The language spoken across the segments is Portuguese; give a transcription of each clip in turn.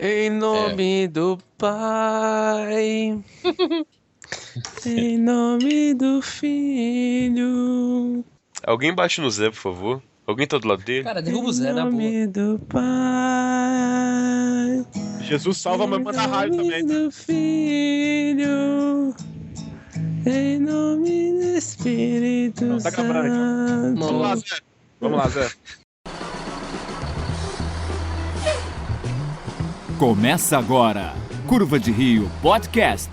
Em nome do Pai, em nome do Filho. Alguém bate no Zé, por favor. Alguém tá do lado dele? Cara, derruba o Zé, na boa. Em nome do Pai. Jesus salva a mamãe da rádio também. Em nome do Filho. Em nome do Espírito Não, tá gravando, então. Santo. Vamos lá, Zé. Vamos lá, Zé. Começa agora, Curva de Rio Podcast.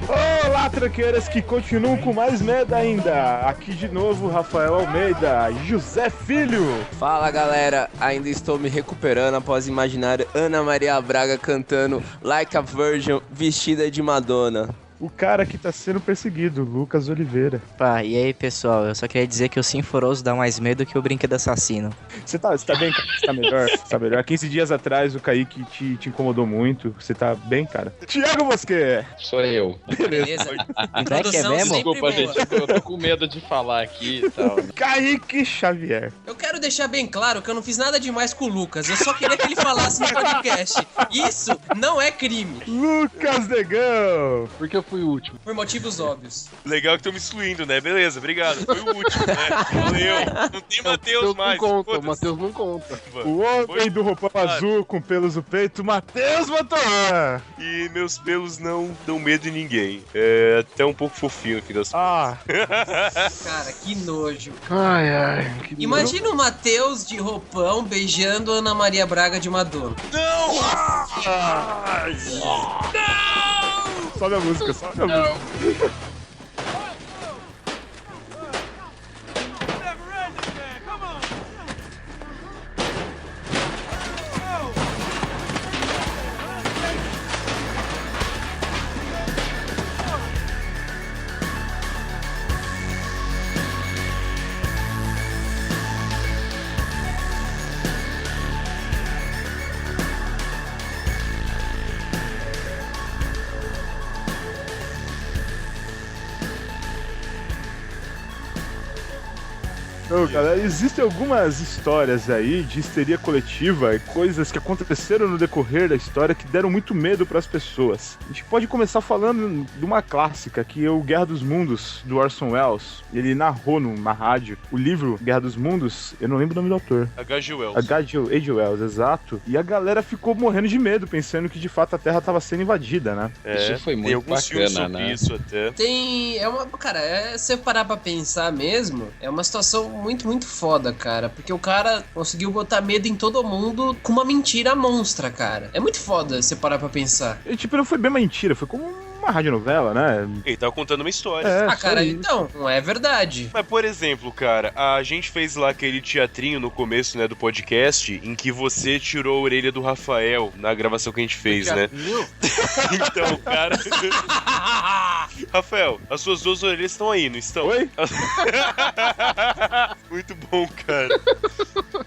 Olá, tranqueiras que continuam com mais medo ainda. Aqui de novo, Rafael Almeida, José Filho. Fala galera, ainda estou me recuperando após imaginar Ana Maria Braga cantando Like a Virgin vestida de Madonna. O cara que tá sendo perseguido, Lucas Oliveira. Pá, e aí pessoal, eu só queria dizer que o Sinforoso dá mais medo que o Brinquedo Assassino. Você tá bem, cara? Você tá melhor? Você tá melhor? 15 dias atrás o Kaique te incomodou muito. Você tá bem, cara? Thiago Bosquet. Sou eu. Beleza. Moleque, é mesmo? Desculpa, gente, eu tô com medo de falar aqui e tal. Kaique Xavier. Eu quero deixar bem claro que eu não fiz nada demais com o Lucas. Eu só queria que ele falasse no podcast. Isso não é crime. Lucas Negão. Porque eu fui o último. Por motivos óbvios. Legal que estão me excluindo, né? Beleza, obrigado. Foi o último, né? Valeu. Não tem Matheus mais. Não conta, o Foda-se. Matheus não conta. O homem do roupão azul com pelos no peito, Matheus Mantoan. E meus pelos não dão medo em ninguém. É até um pouco fofinho no fim das Ah, Cara, que nojo. Ai. Imagina o Matheus de roupão beijando Ana Maria Braga de Madonna. sobe a música, sobe a música. Então, galera, existem algumas histórias aí de histeria coletiva e coisas que aconteceram no decorrer da história que deram muito medo pras pessoas. A gente pode começar falando de uma clássica, que é o Guerra dos Mundos, do Orson Welles. Ele narrou na rádio o livro Guerra dos Mundos, eu não lembro o nome do autor. H.G. Wells. H.G. Wells, exato. E a galera ficou morrendo de medo, pensando que de fato a Terra estava sendo invadida, né? Isso foi tem muito alguns filmes bacana, sobre né? isso até. Se você parar pra pensar mesmo, é uma situação muito, muito foda, cara. Porque o cara conseguiu botar medo em todo mundo com uma mentira monstra, cara. É muito foda você parar pra pensar. E, tipo, não foi bem uma mentira, foi como uma radionovela, né? Ele tava contando uma história. É, Ah, só cara, isso. então, não é verdade. Mas, por exemplo, cara, a gente fez lá aquele teatrinho no começo, né, do podcast, em que você tirou a orelha do Rafael na gravação que a gente fez, né? Então, cara... Rafael, as suas duas orelhas estão aí, não estão? Oi? Muito bom, cara.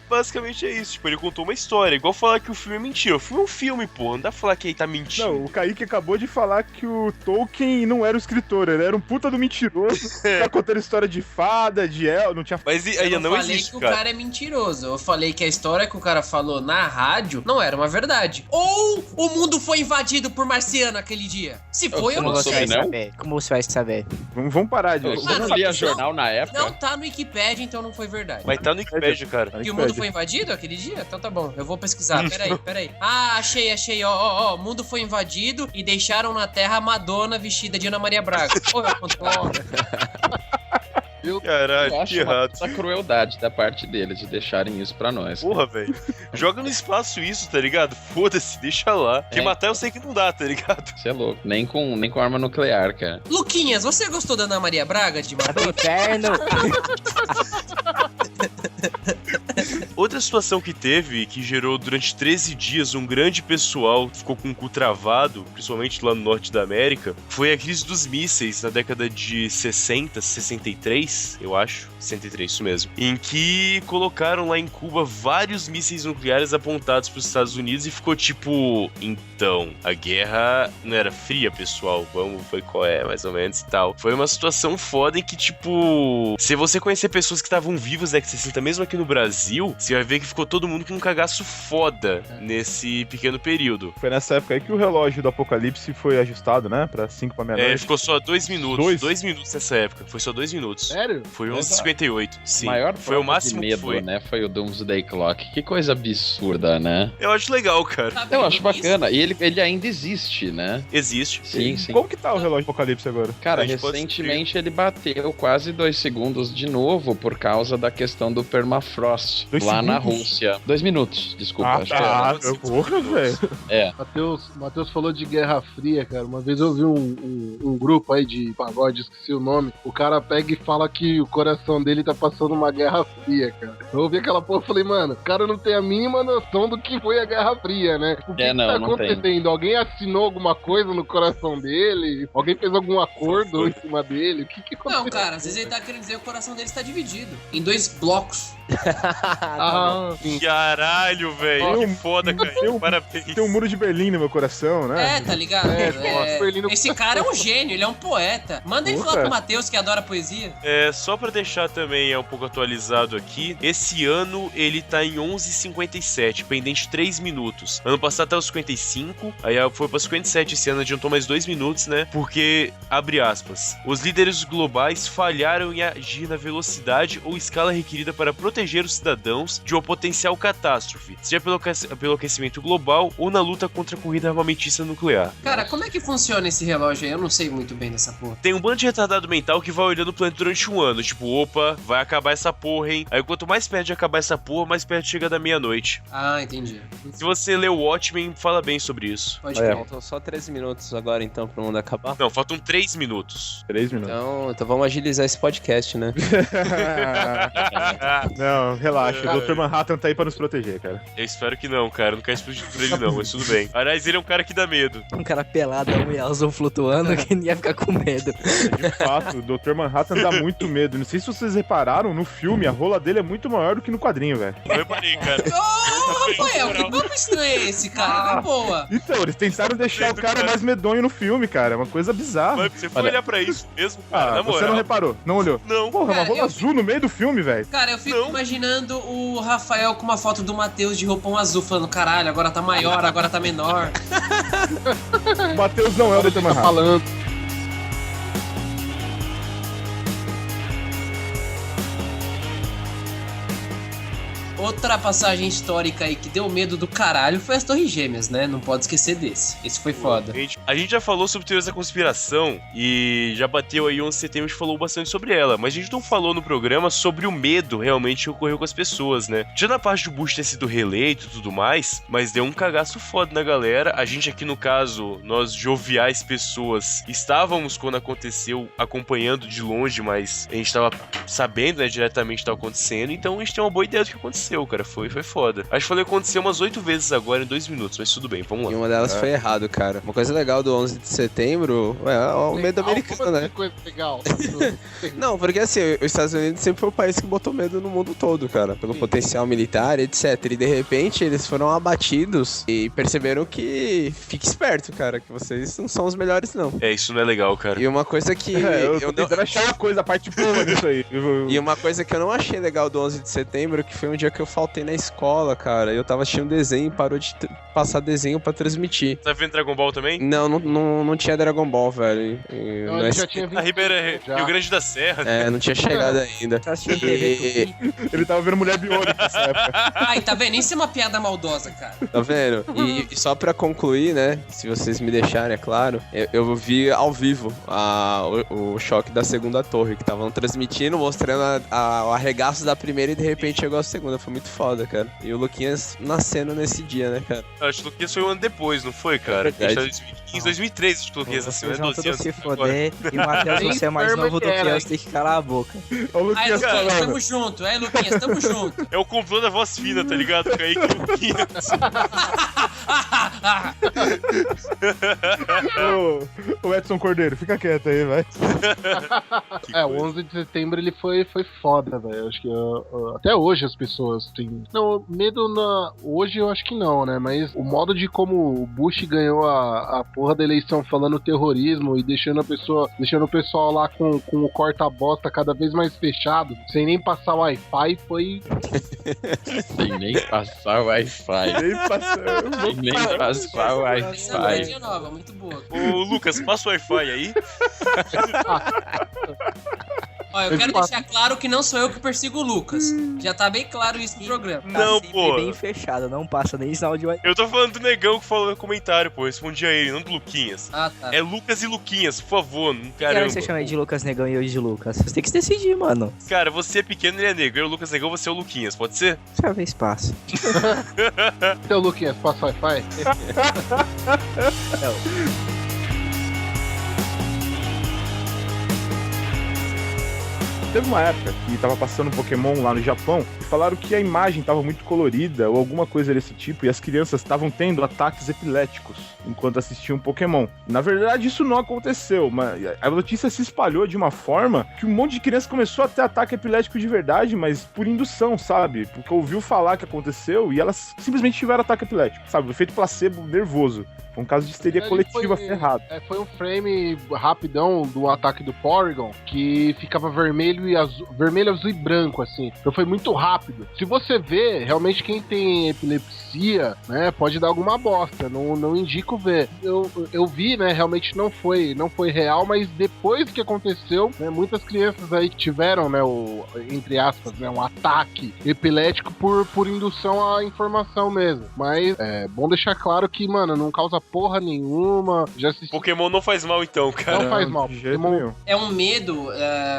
Basicamente é isso, tipo, ele contou uma história, igual falar que o filme é mentira. O filme é um filme, pô, não dá pra falar que ele tá mentindo. Não, o Kaique acabou de falar que o Tolkien não era o escritor, ele era um puta do mentiroso, tá contando história de fada, de não tinha... Mas Eu aí não falei existe, que o cara. cara é mentiroso. Eu falei que a história que o cara falou na rádio não era uma verdade. Ou o mundo foi invadido por marciano aquele dia. Se foi, eu não não soube, sei. não? Como você vai saber? Vamos parar de... Você não lia jornal na época? Não tá no Wikipedia, então não foi verdade. Mas tá no Wikipedia, cara. Que o mundo foi invadido aquele dia? Então tá bom, eu vou pesquisar. Peraí. Ah, achei. Ó. O mundo foi invadido e deixaram na Terra a Madonna vestida de Ana Maria Braga. Pô, eu controlo. Caralho, Eu acho que errado. uma crueldade da parte deles de deixarem isso pra nós. Porra, velho. Joga no espaço isso, tá ligado? Foda-se, deixa lá. Porque matar eu sei que não dá, tá ligado? Você é louco. Nem com arma nuclear, cara. Luquinhas, você gostou da Ana Maria Braga de Madonna? Inferno! Outra situação que teve, que gerou durante 13 dias um grande pessoal que ficou com o cu travado, principalmente lá no norte da América, foi a crise dos mísseis na década de 60, 63, eu acho. 63, isso mesmo. Em que colocaram lá em Cuba vários mísseis nucleares apontados para os Estados Unidos e ficou tipo... Então, a guerra não era fria, pessoal. Vamos ver qual é, mais ou menos e tal. Foi uma situação foda em que, tipo... Se você conhecer pessoas que estavam vivas na década de 60, mesmo aqui no Brasil, se Você vai ver que ficou todo mundo com um cagaço foda nesse pequeno período. Foi nessa época aí que o relógio do Apocalipse foi ajustado, né? Pra 5 pra meia-noite. Ficou só 2 minutos. Dois? 2 minutos nessa época. Foi só 2 minutos. Sério? Foi 11h58. Sim. Maior foi o máximo de medo, que foi. né? Foi o Doomsday Clock. Que coisa absurda, né? Eu acho legal, cara. Tá Eu vendo acho isso? bacana. E ele ainda existe, né? Existe. Sim, sim. Como que tá o relógio do Apocalipse agora? Cara, A gente pode recentemente ele bateu quase 2 segundos de novo por causa da questão do permafrost 2 lá na segundos? Rússia. 2 minutos, desculpa. Ah, acho que tá. é. Porra, velho. é. Matheus falou de Guerra Fria, cara. Uma vez eu vi um grupo aí de pagode, esqueci o nome. O cara pega e fala que o coração dele tá passando uma Guerra Fria, cara. Eu ouvi aquela porra e falei, mano, o cara não tem a mínima noção do que foi a Guerra Fria, né? O que, não, tá não tem. acontecendo? Alguém assinou alguma coisa no coração dele? Alguém fez algum acordo em cima dele? O que aconteceu? Não, cara, às vezes ele tá querendo dizer que o coração dele está dividido em 2 blocos. Ah, sim. Caralho, velho. Tem Que foda, cara. tem um- Parabéns. Tem um muro de Berlim no meu coração, né? Tá ligado? Berlim no- Esse cara é um gênio, ele é um poeta. Manda aí falar Porra. pro Matheus que adora poesia. Só pra deixar também um pouco atualizado aqui, esse ano ele tá em 11h57, pendente 3 minutos. Ano passado tá aos 55, aí foi pra 57 esse ano, adiantou mais 2 minutos, né? Porque, abre aspas, os líderes globais falharam em agir na velocidade ou escala requerida para proteger os cidadãos de uma potencial catástrofe, seja pelo aquecimento global ou na luta contra a corrida armamentista nuclear. Cara, como é que funciona esse relógio aí? Eu não sei muito bem dessa porra. Tem um bando de retardado mental que vai olhando o planeta durante um ano. Tipo, opa, vai acabar essa porra, hein? Aí quanto mais perto de acabar essa porra, mais perto chega da meia-noite. Ah, entendi. Se você lê o Watchmen, fala bem sobre isso. Pode É. crer. Faltam só 13 minutos agora, então, pro mundo acabar. Não, faltam 3 minutos. 3 minutos. Então vamos agilizar esse podcast, né? Não, relaxa. O Dr. Manhattan tá aí pra nos proteger, cara. Eu espero que não, cara. Eu não quero explodir por ele, não, mas tudo bem. Aliás, ele é um cara que dá medo. Um cara pelado, um azul flutuando, que ia ficar com medo. De fato, o Dr. Manhattan dá muito medo. Não sei se vocês repararam, no filme, a rola dele é muito maior do que no quadrinho, velho. Eu reparei, cara. Ô, Rafael, que papo estranho é esse, cara? Na boa. Então, eles tentaram deixar o cara mais medonho no filme, cara. É uma coisa bizarra. Mas você foi olhar pra isso mesmo, cara, na você moral. não reparou? Não olhou? Não. Porra, uma Cara, rola eu- azul no meio do filme, velho. Cara, eu fico Não. imaginando o Rafael com uma foto do Matheus de roupão azul, falando, caralho, agora tá maior, agora tá menor. O Matheus não é o Dr. Tá Manhattan. falando. Outra passagem histórica aí que deu medo do caralho foi as Torres Gêmeas, né? Não pode esquecer desse. Esse foi foda. A gente já falou sobre teorias da conspiração e já bateu aí 11 de setembro, a gente falou bastante sobre ela, mas a gente não falou no programa sobre o medo realmente que ocorreu com as pessoas, né? Já na parte do Bush ter sido reeleito e tudo mais, mas deu um cagaço foda na galera. A gente aqui no caso, nós joviais pessoas, estávamos quando aconteceu acompanhando de longe, mas a gente tava sabendo, né, diretamente o que tava acontecendo, então a gente tem uma boa ideia do que aconteceu, cara. Foi foda. Acho que falei aconteceu umas 8 vezes agora em 2 minutos, mas tudo bem, vamos E lá. uma delas foi errado, cara. Uma coisa legal do 11 de setembro é o medo americano, né? Coisa legal. Não, porque assim, os Estados Unidos sempre foi o país que botou medo no mundo todo, cara. Pelo potencial militar, etc. E de repente eles foram abatidos e perceberam que fique esperto, cara, que vocês não são os melhores, não. Isso não é legal, cara. E uma coisa que Eu tô eu não- tentando achar uma coisa, a parte boa disso aí. E uma coisa que eu não achei legal do 11 de setembro, que foi um dia que eu faltei na escola, cara. Eu tava assistindo desenho e parou de passar desenho pra transmitir. Tá vendo Dragon Ball também? Não tinha Dragon Ball, velho. E Não, no ele já SBT, tinha visto. A Ribeira Já. Rio Grande da Serra. não tinha chegado ainda. Tá assistindo TV E, Ele tava vendo Mulher Biônica nessa época. Ai, tá vendo? Isso é uma piada maldosa, cara. tá vendo? E só pra concluir, né? Se vocês me deixarem, é claro. Eu vi ao vivo o choque da segunda torre, que estavam transmitindo, mostrando o arregaço da primeira e de repente chegou a segunda. Foi muito foda, cara. E o Luquinhas nascendo nesse dia, né, cara? Acho que o Luquinhas foi um ano depois, não foi, cara? A gente tá em Verdade. 2015, 2003, acho que o Luquinhas nasceu, Vocês né? vão 12 todos anos. se agora. foder. E o Matheus, você é mais novo do que eu, você tem que calar a boca. Olha o Aí, Luquinhas Luquinhas, falando. tamo junto. É, Luquinhas, tamo junto. É o complô da voz fina, tá ligado? Kaique e o Luquinhas. Ô, Edson Cordeiro, fica quieto aí, vai. O 11 de setembro ele foi foda, velho. Acho que até hoje as pessoas têm. Não, medo hoje eu acho que não, né? Mas o modo de como o Bush ganhou a porra da eleição falando terrorismo e deixando o pessoal lá com o corta-bosta cada vez mais fechado, sem nem passar Wi-Fi, foi. Sem nem passar Wi-Fi. Nem passar Wi-Fi. Nova, muito boa. Ô, Lucas, passa o Wi-Fi aí. Ó, eu quero deixar claro que não sou eu que persigo o Lucas. Já tá bem claro isso no programa. Não, pô. Bem fechado, não passa nem sinal de Wi-Fi. Eu tô falando do negão que falou no comentário, pô. Respondi a ele, não do Luquinhas. Ah, tá. É Lucas e Luquinhas, por favor. Não, Quero caramba. que você chame de Lucas Negão e eu de Lucas. Você tem que se decidir, mano. Cara, você é pequeno e ele é negro. Eu, Lucas Negão, você é o Luquinhas, pode ser? Só vê espaço. Então, Luquinhas, passa Wi-Fi? Teve uma época que tava passando Pokémon lá no Japão e falaram que a imagem tava muito colorida ou alguma coisa desse tipo e as crianças estavam tendo ataques epiléticos enquanto assistiam Pokémon. Na verdade, isso não aconteceu, mas a notícia se espalhou de uma forma que um monte de criança começou a ter ataque epilético de verdade, mas por indução, sabe? Porque ouviu falar que aconteceu e elas simplesmente tiveram ataque epilético, sabe? O efeito placebo nervoso. Foi um caso de histeria coletiva ferrado. Foi um frame rapidão do ataque do Porygon que ficava vermelho, azul e branco, assim. Então foi muito rápido. Se você vê, realmente quem tem epilepsia, né, pode dar alguma bosta. Não indico ver. Eu vi, né, realmente não foi real, mas depois que aconteceu, né, muitas crianças aí que tiveram, né, entre aspas, né, um ataque epilético por indução à informação mesmo. Mas é bom deixar claro que, mano, não causa porra nenhuma. Já assisti... Pokémon não faz mal então, cara. Não faz mal. Pokémon... É um medo,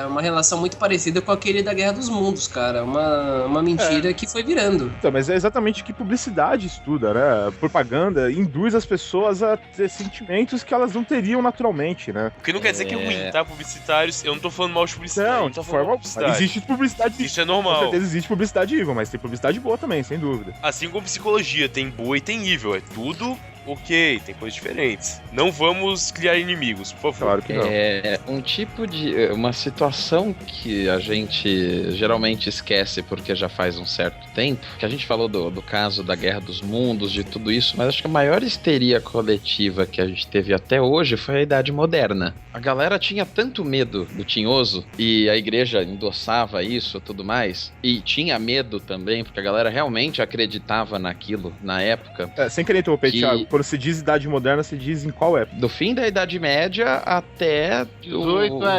uma relação muito parecida com aquele da Guerra dos Mundos, cara. Uma mentira que foi virando. Então, mas é exatamente o que publicidade estuda, né? A propaganda induz as pessoas a ter sentimentos que elas não teriam naturalmente, né? O que não quer dizer que é ruim, tá? Publicitários, eu não tô falando mal de publicidade. Não, de forma... Existe publicidade... Isso é normal. Com certeza existe publicidade evil, mas tem publicidade boa também, sem dúvida. Assim como psicologia, tem boa e tem evil. É tudo... Ok, tem coisas diferentes. Não vamos criar inimigos, por favor. Claro que não. É um tipo de... uma situação que a gente geralmente esquece porque já faz um certo tempo, que a gente falou do caso da Guerra dos Mundos, de tudo isso, mas acho que a maior histeria coletiva que a gente teve até hoje foi a Idade Moderna. A galera tinha tanto medo do tinhoso, e a igreja endossava isso e tudo mais, e tinha medo também, porque a galera realmente acreditava naquilo na época. Sem querer interromper, Thiago, quando se diz Idade Moderna, se diz em qual época? Do fim da Idade Média até...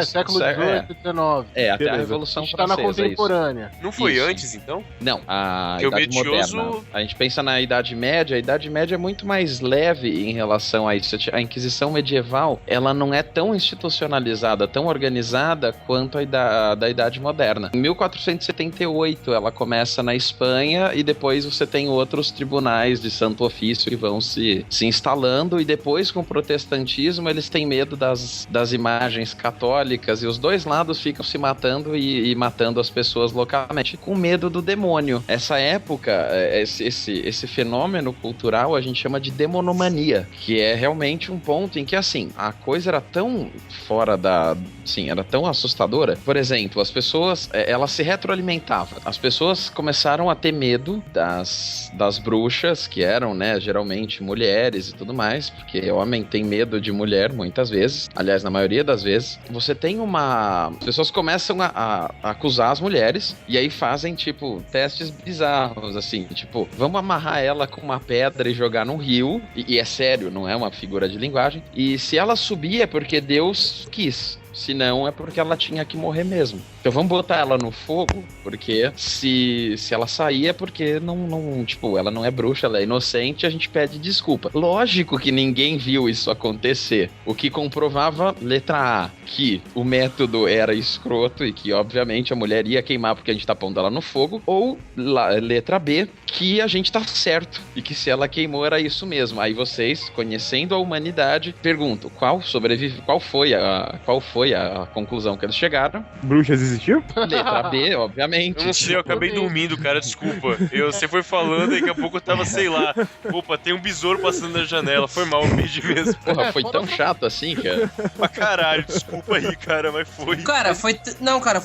século XVIII e XIX. Até a Revolução Francesa. Francesa. Tá na contemporânea. Não foi Isso. antes, então? Não, a Porque Idade o medioso... Moderna. A gente pensa na Idade Média, a Idade Média é muito mais leve em relação a isso. A Inquisição medieval, ela não é tão institucionalizada, tão organizada quanto a da Idade Moderna. Em 1478, ela começa na Espanha e depois você tem outros tribunais de santo ofício que vão se instalando, e depois com o protestantismo eles têm medo das imagens católicas e os dois lados ficam se matando e matando as pessoas localmente com medo do demônio. Essa época, esse fenômeno cultural a gente chama de demonomania, que é realmente um ponto em que, assim, a coisa era tão fora da... Sim, era tão assustadora. Por exemplo, as pessoas, elas se retroalimentavam. As pessoas começaram a ter medo das bruxas, que eram, né, geralmente mulheres e tudo mais, porque homem tem medo de mulher muitas vezes, aliás, na maioria das vezes. Você tem as pessoas começam a acusar as mulheres, e aí fazem, tipo, testes bizarros, assim, tipo, vamos amarrar ela com uma pedra e jogar num rio, e é sério, não é uma figura de linguagem, e se ela subir é porque Deus quis. Se não, é porque ela tinha que morrer mesmo. Então vamos botar ela no fogo, porque se ela sair é porque tipo, ela não é bruxa, ela é inocente, a gente pede desculpa. Lógico que ninguém viu isso acontecer. O que comprovava, letra A, que o método era escroto e que, obviamente, a mulher ia queimar porque a gente tá pondo ela no fogo. Ou, letra B, que a gente tá certo e que se ela queimou era isso mesmo. Aí vocês, conhecendo a humanidade, perguntam qual foi foi a conclusão que eles chegaram. Bruxas existiam? Letra B, obviamente. Eu não sei, eu acabei dormindo, cara, desculpa. Você foi falando e daqui a pouco eu tava, sei lá. Opa, tem um besouro passando na janela. Foi mal, eu perdi mesmo. Porra, foi tão chato assim, cara. Pra caralho, desculpa aí, cara, mas foi. Cara, foi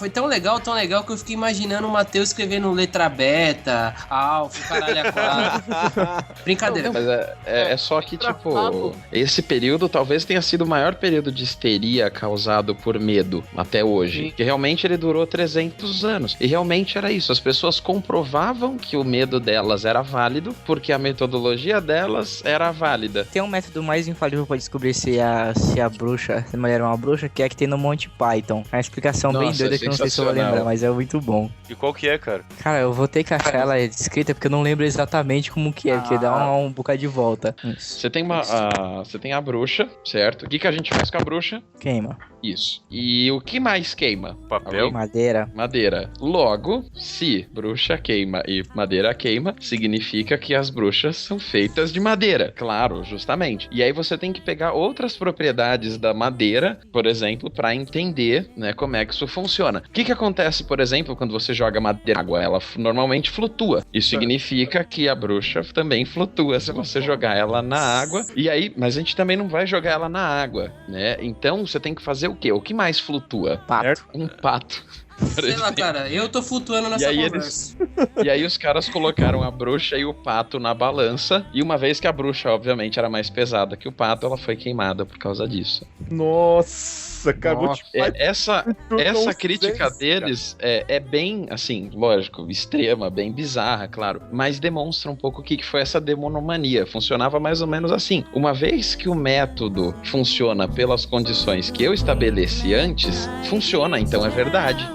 tão legal que eu fiquei imaginando o Matheus escrevendo letra beta, alfa, caralho, a quatro. Brincadeira. Mas é só que, tipo, esse período talvez tenha sido o maior período de histeria causado por medo até hoje. Porque realmente ele durou 300 anos. E realmente era isso. As pessoas comprovavam que o medo delas era válido porque a metodologia delas era válida. Tem um método mais infalível pra descobrir se a bruxa, se a mulher é uma bruxa, que é que tem no Monty Python. É uma explicação bem Nossa, doida que eu não sei se eu vou lembrar, mas é muito bom. E qual que é, cara? Cara, eu vou ter que achar ela escrita porque eu não lembro exatamente como que é, porque dá um bocado de volta. Você tem a bruxa, certo? O que a gente faz com a bruxa? Queima. Isso. E o que mais queima? Papel? Madeira. Madeira. Logo, se bruxa queima e madeira queima, significa que as bruxas são feitas de madeira. Claro, justamente. E aí você tem que pegar outras propriedades da madeira, por exemplo, para entender, né, como é que isso funciona. O que acontece, por exemplo, quando você joga madeira na água? Ela normalmente flutua. Isso significa que a bruxa também flutua se você jogar ela na água. E aí, mas a gente também não vai jogar ela na água, né? Então você tem que fazer o quê? O que mais flutua? Pato. Um pato. Sei lá, cara, eu tô flutuando nessa conversa. E aí os caras colocaram a bruxa e o pato na balança, e uma vez que a bruxa, obviamente, era mais pesada que o pato, ela foi queimada por causa disso. Nossa, cara, vou te Essa crítica deles é bem, assim, lógico, extrema, bem bizarra, claro, mas demonstra um pouco o que foi essa demonomania. Funcionava mais ou menos assim. Uma vez que o método funciona pelas condições que eu estabeleci antes, funciona, então é verdade.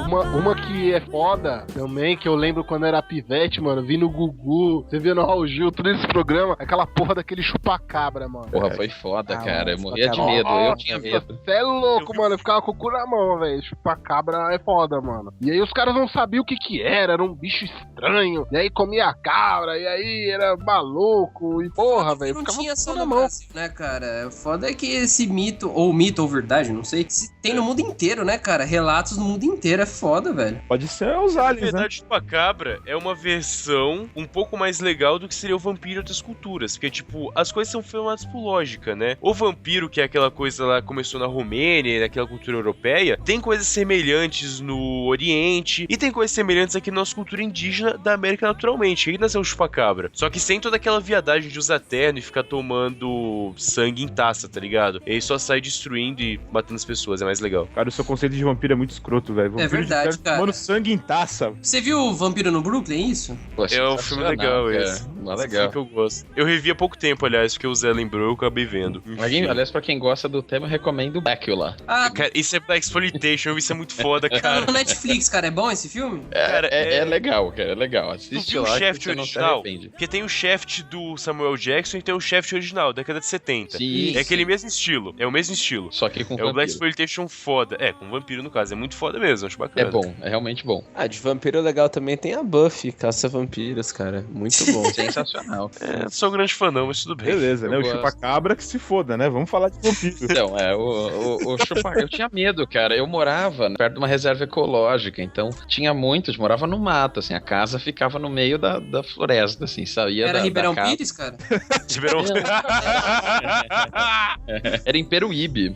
Uma que é foda também, que eu lembro quando era pivete, mano, vi no Gugu, você via no Raul Gil, todo esse programa, aquela porra daquele chupacabra, mano. Porra, foi foda, cara. Eu morria de medo, eu tinha medo. Você é louco, mano, eu ficava com o cu na mão, velho. Chupacabra é foda, mano. E aí os caras não sabiam o que era um bicho estranho, e aí comia a cabra, e aí era maluco, e porra, velho. Não tinha só no Brasil, né, cara? Foda é que esse mito ou verdade, não sei, tem no mundo inteiro, né, cara? Relatos no mundo inteiro, é foda, velho. Pode ser os aliens, na verdade, né? Chupacabra é uma versão um pouco mais legal do que seria o vampiro em outras culturas. Porque, tipo, as coisas são filmadas por lógica, né? O vampiro, que é aquela coisa lá, começou na Romênia, naquela cultura europeia, tem coisas semelhantes no Oriente e tem coisas semelhantes aqui na nossa cultura indígena da América naturalmente. Aí nasceu o chupacabra. Só que sem toda aquela viadagem de usar terno e ficar tomando sangue em taça, tá ligado? E aí só sai destruindo e matando as pessoas, é mais legal. Cara, o seu conceito de vampiro é muito escroto, velho. É verdade, cara. Tomando sangue em taça. Você viu o Vampiro no Brooklyn, isso? Pô, é um filme legal, cara. esse. É legal. Que eu gosto. Eu revi há pouco tempo, aliás, porque o Zé lembrou, eu acabei vendo. Aliás, pra quem gosta do tema, eu recomendo Blackula. Cara, isso é Black Exploitation, isso é muito foda, Tá cara. no Netflix, cara. É bom esse filme? Cara, é legal, cara, é legal. Assiste viu lá o Shaft que você não se original? arrepende. Porque tem o Shaft do Samuel Jackson e tem o Shaft original, década de 70. Sim, é aquele mesmo estilo, é o mesmo estilo. Só que com É o Black vampiro. Exploitation foda. É, com vampiro no caso, é muito foda mesmo, acho bacana. É bom, é realmente bom. Ah, de vampiro legal também tem a Buffy, Caça-Vampiros, cara. Muito bom. Sensacional. Não sou grande fã não, mas tudo bem. Beleza, né? Eu O gosto. chupacabra que se foda, né? Vamos falar de vampiro. Então, o chupacabra. Eu tinha medo, cara. Eu morava perto de uma reserva ecológica, então tinha muitos. Morava no mato, assim. A casa ficava no meio da floresta, assim. Saía Era da Ribeirão casa. Pires, cara? Tiveram... Era em Peruíbe.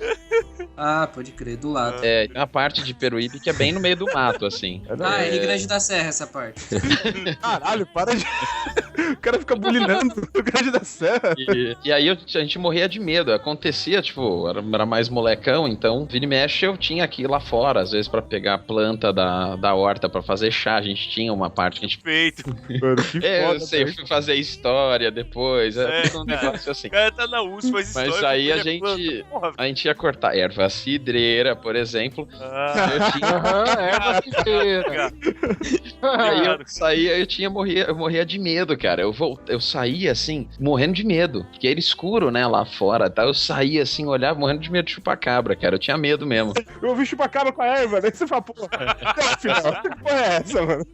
Ah, pode crer, do lado. É, tem uma parte de Peruíbe que é bem no meio do mato, assim. Ah, é Rio Grande da Serra essa parte. Caralho, para de... O cara fica bulinando o Grande da Serra. E aí a gente morria de medo. Acontecia, tipo, era mais molecão, então vira e mexe eu tinha que ir lá fora, às vezes pra pegar a planta da horta pra fazer chá. A gente tinha uma parte que a gente... Feito. Mano, que foda, Eu sei, eu fui fazer história depois, tudo um negócio assim. O cara tá na USP, faz história. Mas aí com planta. Porra, a gente ia cortar ervas cidreira, por exemplo. Ah, Erva cidreira. Aí eu saía, eu morria de medo, cara. Eu saía assim, morrendo de medo. Porque era escuro, né, lá fora, tá? Eu saía assim, olhava, morrendo de medo de chupacabra, cara. Eu tinha medo mesmo. Eu ouvi chupacabra com a erva, daí você fala, porra, que porra é essa, mano?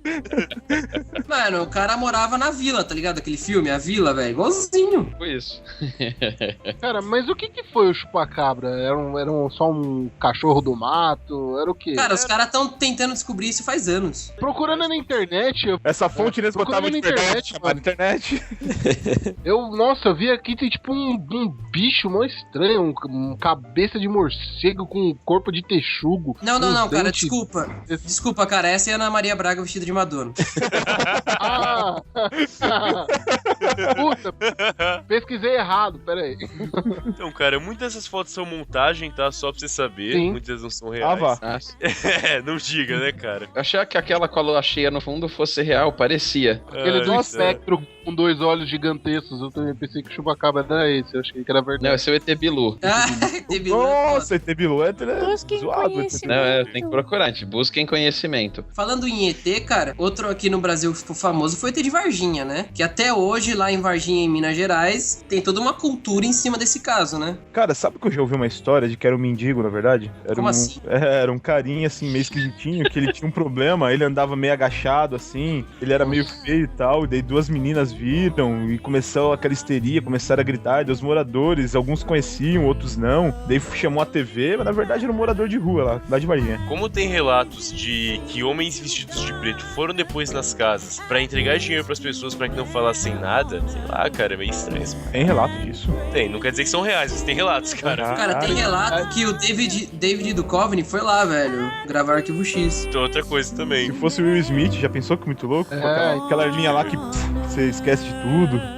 Mano, o cara morava na vila, tá ligado? Aquele filme, A Vila, velho. Igualzinho. Foi isso. Cara, mas o que foi o chupacabra? Era só um cachorro do mato? Era o quê? Cara, os caras estão tentando descobrir isso faz anos. Procurando na internet, Essa fonte inesgotável de internet, chamada internet. eu vi aqui, tem tipo um bicho mó estranho, um cabeça de morcego com um corpo de texugo. Não, uns cara, dentes- Desculpa, cara, essa é a Ana Maria Braga vestida de Madonna. Ah! Puta, pesquisei errado, peraí. então, cara, muitas dessas fotos são montagem, tá? Só pra você saber. Sim. Muitas não são reais. vá. Não diga, né, cara? Eu achei que aquela com a lua cheia no fundo fosse real, parecia. Aquele do Nossa, espectro com 2 olhos gigantescos, eu também pensei que o chupacabra era esse, eu achei que era Não, verdade. esse é o ET Bilu. Ah, teve Nossa, ET Bilu é zoado. Não, tem que procurar, gente. Busquem conhecimento. Falando em ET, cara, outro aqui no Brasil que ficou famoso foi o ET de Varginha, né? Que até hoje, lá em Varginha, em Minas Gerais, tem toda uma cultura em cima desse caso, né? Cara, sabe que eu já ouvi uma história de que era um mendigo, na verdade? Como assim? Era um carinha, assim, meio esquisitinho, que ele tinha um problema, ele andava meio agachado, assim, ele era meio feio e tal, e daí 2 meninas viram e começou aquela histeria, começaram a gritar, e daí os moradores, alguns conheciam, outros não, daí chamou a TV, mas na verdade era um morador de rua lá de Varginha. Como tem relatos de que homens vestidos de preto foram depois nas casas pra entregar dinheiro pras pessoas pra que não falassem nada, sei lá, cara, é meio estranho isso. Tem relato disso? Tem, não quer dizer que são reais, mas tem relatos, cara. Cara, tem relato que o David Duchovny foi lá, velho, gravar Arquivo X. Então, outra coisa também. Se fosse o Will Smith, já pensou que muito louco? Com aquela linha lá que você esquece de tudo.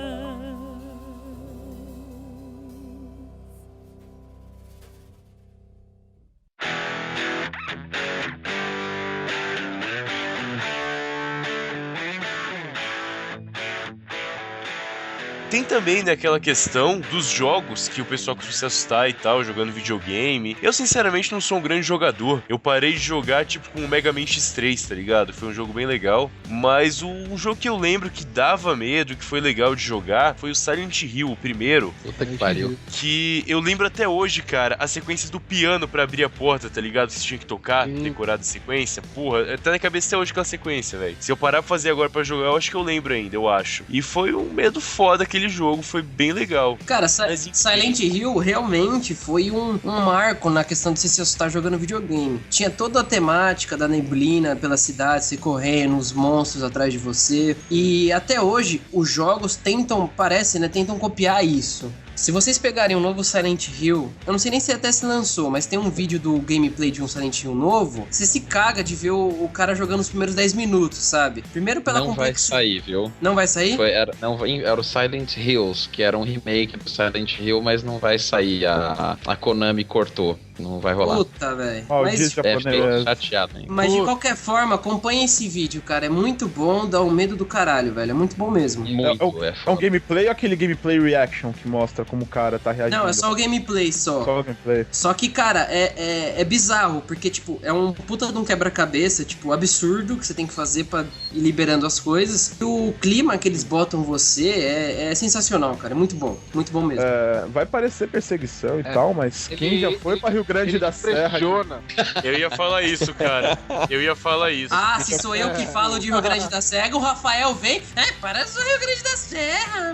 Tem também naquela questão dos jogos que o pessoal costuma se assustar e tal, jogando videogame. Eu, sinceramente, não sou um grande jogador. Eu parei de jogar, tipo, com o Mega Man X3, tá ligado? Foi um jogo bem legal. Mas um jogo que eu lembro que dava medo, que foi legal de jogar, foi o Silent Hill, o primeiro. Puta que pariu. Que eu lembro até hoje, cara, a sequência do piano pra abrir a porta, tá ligado? Você tinha que tocar, decorado a sequência. Porra, tá na cabeça até hoje aquela sequência, velho. Se eu parar pra fazer agora pra jogar, eu acho que eu lembro ainda, eu acho. E foi um medo foda aquele jogo, foi bem legal. Cara, Silent Hill realmente foi um marco na questão de você se assustar jogando videogame. Tinha toda a temática da neblina pela cidade, você correndo, os monstros atrás de você. E até hoje, os jogos tentam copiar isso. Se vocês pegarem um novo Silent Hill, eu não sei nem se até se lançou, mas tem um vídeo do gameplay de um Silent Hill novo, você se caga de ver o cara jogando os primeiros 10 minutos, sabe? Primeiro pela Não vai sair, viu? Não vai sair? Era o Silent Hills, que era um remake do Silent Hill, mas não vai sair. A Konami cortou. Não vai rolar. Puta, velho. Mas fiquei chateado, hein? Mas de qualquer forma, acompanha esse vídeo, cara. É muito bom, dá um medo do caralho, velho. É muito bom mesmo. É um gameplay ou aquele gameplay reaction que mostra como o cara tá reagindo? Não, é só o gameplay só. Só o gameplay. Só que, cara, é bizarro, porque, tipo, é um puta de um quebra-cabeça, tipo, absurdo que você tem que fazer pra ir liberando as coisas. E o clima que eles botam você é sensacional, cara. É muito bom mesmo. Vai parecer perseguição e tal, mas quem já foi pra Rio Grande da Serra... Eu ia falar isso, cara. Eu ia falar isso. Ah, se sou eu que falo de Rio Grande da Serra, o Rafael vem... para do Rio Grande da Serra.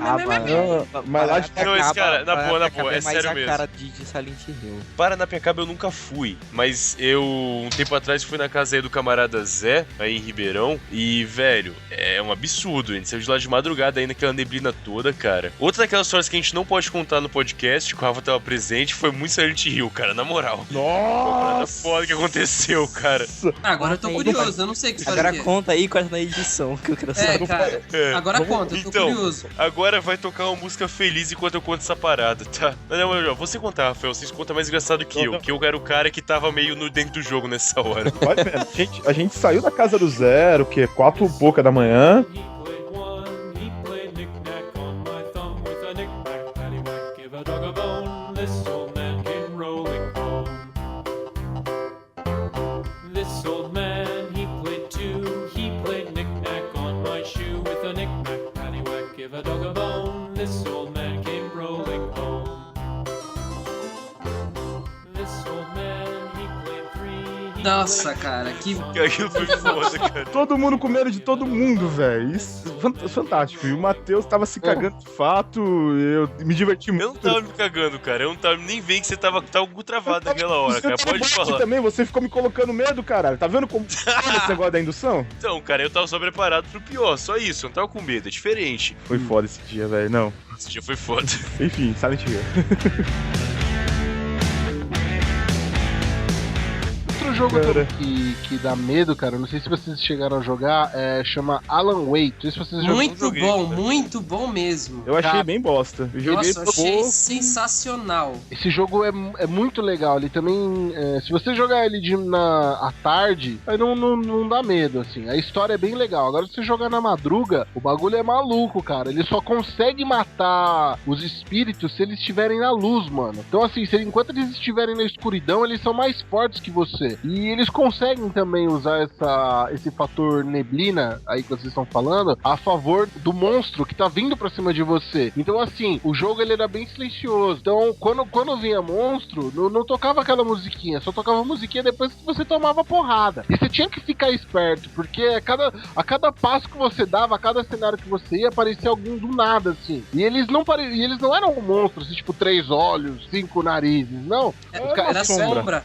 Mas lá de Não, esse cara, na boa, é sério a mesmo. cara de Silent Hill. Paranapiacaba eu nunca fui, mas eu, um tempo atrás, fui na casa aí do camarada Zé, aí em Ribeirão, e, velho, é um absurdo. A gente saiu de lá de madrugada aí naquela neblina toda, cara. Outra daquelas histórias que a gente não pode contar no podcast, que o Rafa tava presente, foi muito Silent Hill, cara, na moral. Nossa! Foda que aconteceu, cara. Agora eu tô curioso, eu não sei o que fazer. Agora conta aí quase na edição, que eu quero saber. Cara, agora conta, eu tô curioso. Agora vai tocar uma música feliz enquanto eu conto essa parada, tá? Não, você contar, Rafael, vocês contam mais engraçado que eu, que eu era o cara que tava meio dentro do jogo nessa hora. Vai vendo. A gente saiu da casa do Zero, que é 4 e pouca da manhã. knick-knack, paddywhack, give a dog a bone. This old man came rolling home. This old man, he claimed 3. Nossa, cara, que... Aquilo foi foda, cara. Todo mundo com medo de todo mundo, velho. Isso é fantástico. E o Matheus tava se cagando de fato, eu me diverti Eu muito. não tava me cagando, cara. Eu não tava nem vendo que você tava com o cu travado naquela hora, cara. Pode falar. Também, você ficou me colocando medo, caralho. Tá vendo como funciona esse negócio da indução? Então, cara, eu tava só preparado pro pior, só isso. Eu não tava com medo, é diferente. Foi foda esse dia, velho. Não. Esse dia foi foda. Enfim, Silent Hill. Outro jogo também que dá medo, cara, não sei se vocês chegaram a jogar, chama Alan Wake. Não sei se vocês jogaram. Muito bom mesmo. Eu achei Cara, bem bosta. Eu joguei Nossa, eu achei pouco. sensacional. Esse jogo é muito legal. Ele também, se você jogar ele à tarde, aí não dá medo, assim. A história é bem legal. Agora, se você jogar na madruga, o bagulho é maluco, cara. Ele só consegue matar os espíritos se eles estiverem na luz, mano. Então, assim, enquanto eles estiverem na escuridão, eles são mais fortes que você. E eles conseguem também usar esse fator neblina aí que vocês estão falando a favor do monstro que tá vindo pra cima de você. Então, assim, o jogo ele era bem silencioso. Então, quando vinha monstro, não tocava aquela musiquinha, só tocava musiquinha depois que você tomava porrada. E você tinha que ficar esperto, porque a cada passo que você dava, a cada cenário que você ia, aparecia algum do nada, assim. E eles não eram monstros, assim, tipo, 3 olhos, 5 narizes, não. Era sombra.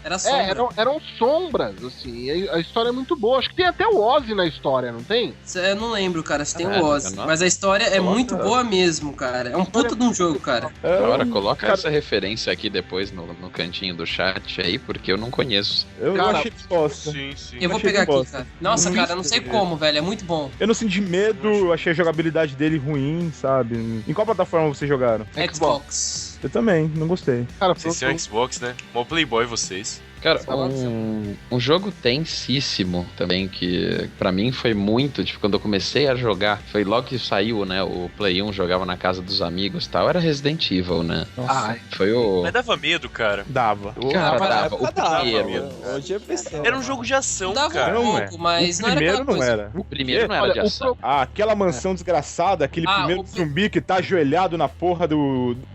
Eram sombras, assim. E a história é muito boa. Acho que tem até o Ozzy na história, não tem? Eu não lembro, cara, se tem o Ozzy. Mas a história é muito boa mesmo, cara. É um puta de um jogo, cara. Agora, coloca essa referência aqui depois no cantinho do chat aí, porque eu não conheço. Eu achei bosta. Sim. Eu vou pegar aqui, cara. Nossa, cara, eu não sei como, velho. É muito bom. Eu não senti medo, eu achei a jogabilidade dele ruim, sabe? Em qual plataforma vocês jogaram? Xbox. Eu também, não gostei. Cara, Vocês têm Xbox, né? Mó playboy vocês. Cara, um jogo tensíssimo também, que pra mim foi muito, tipo, quando eu comecei a jogar, foi logo que saiu, né, o Play 1, jogava na casa dos amigos e tal, era Resident Evil, né? Foi o... Mas dava medo, cara. Dava. Cara, dava. O primeiro. Hoje é PC. Era um jogo de ação, Dava cara. um pouco, mas O não era primeiro aquela não coisa. era. O primeiro não era de ação. Aquela mansão desgraçada, aquele primeiro zumbi que tá ajoelhado na porra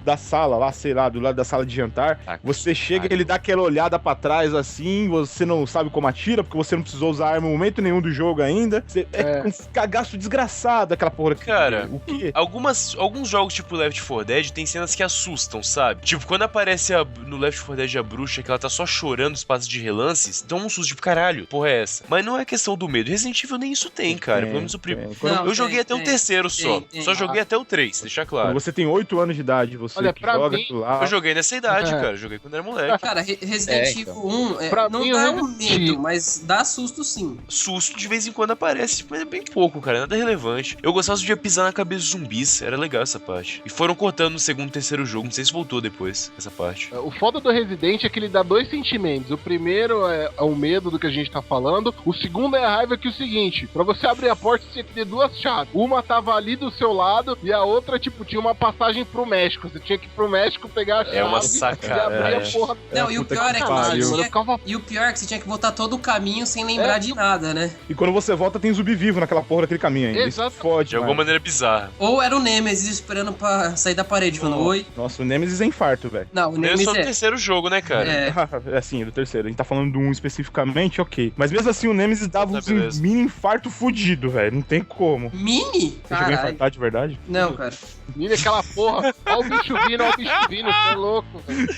da sala lá, sei lá, do lado da sala de jantar. Você chega e ele dá aquela olhada pra trás assim, você não sabe como atira, porque você não precisou usar arma em momento nenhum do jogo ainda. É um cagaço desgraçado aquela porra. Cara, o quê? Alguns jogos tipo Left 4 Dead tem cenas que assustam, sabe? Tipo, quando aparece no Left 4 Dead a bruxa, que ela tá só chorando espaço de relances, dá um susto, tipo, caralho, porra é essa? Mas não é questão do medo. Resident Evil nem isso tem, cara. Pelo menos o primeiro. Eu joguei até o terceiro só. Só joguei até o 3, deixar claro. Quando você tem 8 anos de idade, você Olha, que pra joga mim, aquilo lá. Eu joguei nessa idade, cara. Eu joguei quando era moleque. Cara, Resident Evil 1 Pra não mim, dá eu um medo, mas dá susto sim. Susto de vez em quando aparece, mas é bem pouco, cara. Nada relevante. Eu gostava de pisar na cabeça dos zumbis. Era legal essa parte. E foram cortando no segundo e terceiro jogo. Não sei se voltou depois, essa parte. O foda do Resident é que ele dá 2 sentimentos. O primeiro é o medo do que a gente tá falando. O segundo é a raiva, que é o seguinte: pra você abrir a porta, você tinha que ter 2 chaves. Uma tava ali do seu lado e a outra, tipo, tinha uma passagem pro México. Você tinha que ir pro México pegar a chave uma e sacanagem. abrir a porra. Não, e o pior é que você tinha que voltar todo o caminho sem lembrar de nada, né? E quando você volta, tem zumbi vivo naquela porra daquele caminho ainda. Exato. Isso fode, De alguma maneira bizarra. Ou era o Nemesis esperando pra sair da parede, falando oi. Nossa, o Nemesis é infarto, velho. Não, o Eu Nemesis só no terceiro jogo, né, cara? É Assim, do terceiro. A gente tá falando do 1 especificamente, ok. Mas mesmo assim, o Nemesis dava um mini infarto fudido, velho. Não tem como. Mini? Você chegou a infartar de verdade? Não, cara. Mira aquela porra. Olha o bicho vindo, você é louco, velho.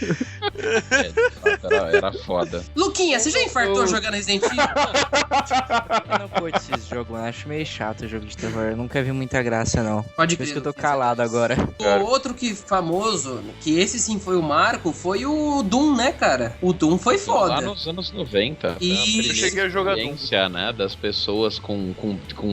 Era foda. Luquinha, você já infartou jogando Resident Evil? Eu não curto esses jogos, mano. Acho meio chato o jogo de terror. Eu nunca vi muita graça, não. Pode Por isso crer. que eu tô calado agora. O outro que famoso, que esse sim foi o marco, foi o Doom, né, cara? O Doom foi foda. Lá nos anos 90. E eu cheguei a jogar Doom. Experiência, né, das pessoas com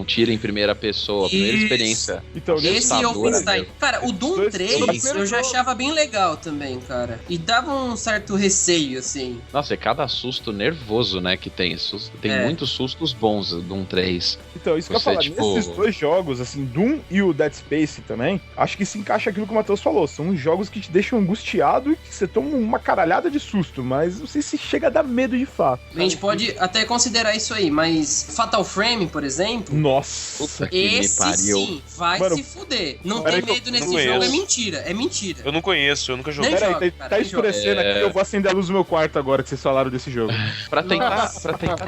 tiro em primeira pessoa. A primeira experiência. Então, Esse e o Wolfenstein. Cara, o Doom dois 3 eu já achava bem legal também, cara. E dava um certo receio, assim. Nossa, Nossa, é cada susto nervoso, né, que tem. Tem muitos sustos bons do Doom 3. Então, isso que eu ia falar, nesses dois jogos, assim, Doom e o Dead Space também, acho que se encaixa aquilo que o Matheus falou. São jogos que te deixam angustiado e que você toma uma caralhada de susto, mas não sei se chega a dar medo de fato. A gente pode até considerar isso aí, mas Fatal Frame, por exemplo... Nossa, puta que me esse pariu. sim, vai se fuder. Não tem medo nesse não jogo, conheço. é mentira, é mentira. Eu não conheço, eu nunca joguei. Nem Peraí, joga, tá cara, nem escurecendo aqui, eu vou acender a luz do meu quarto agora que vocês falaram desse jogo. Pra tentar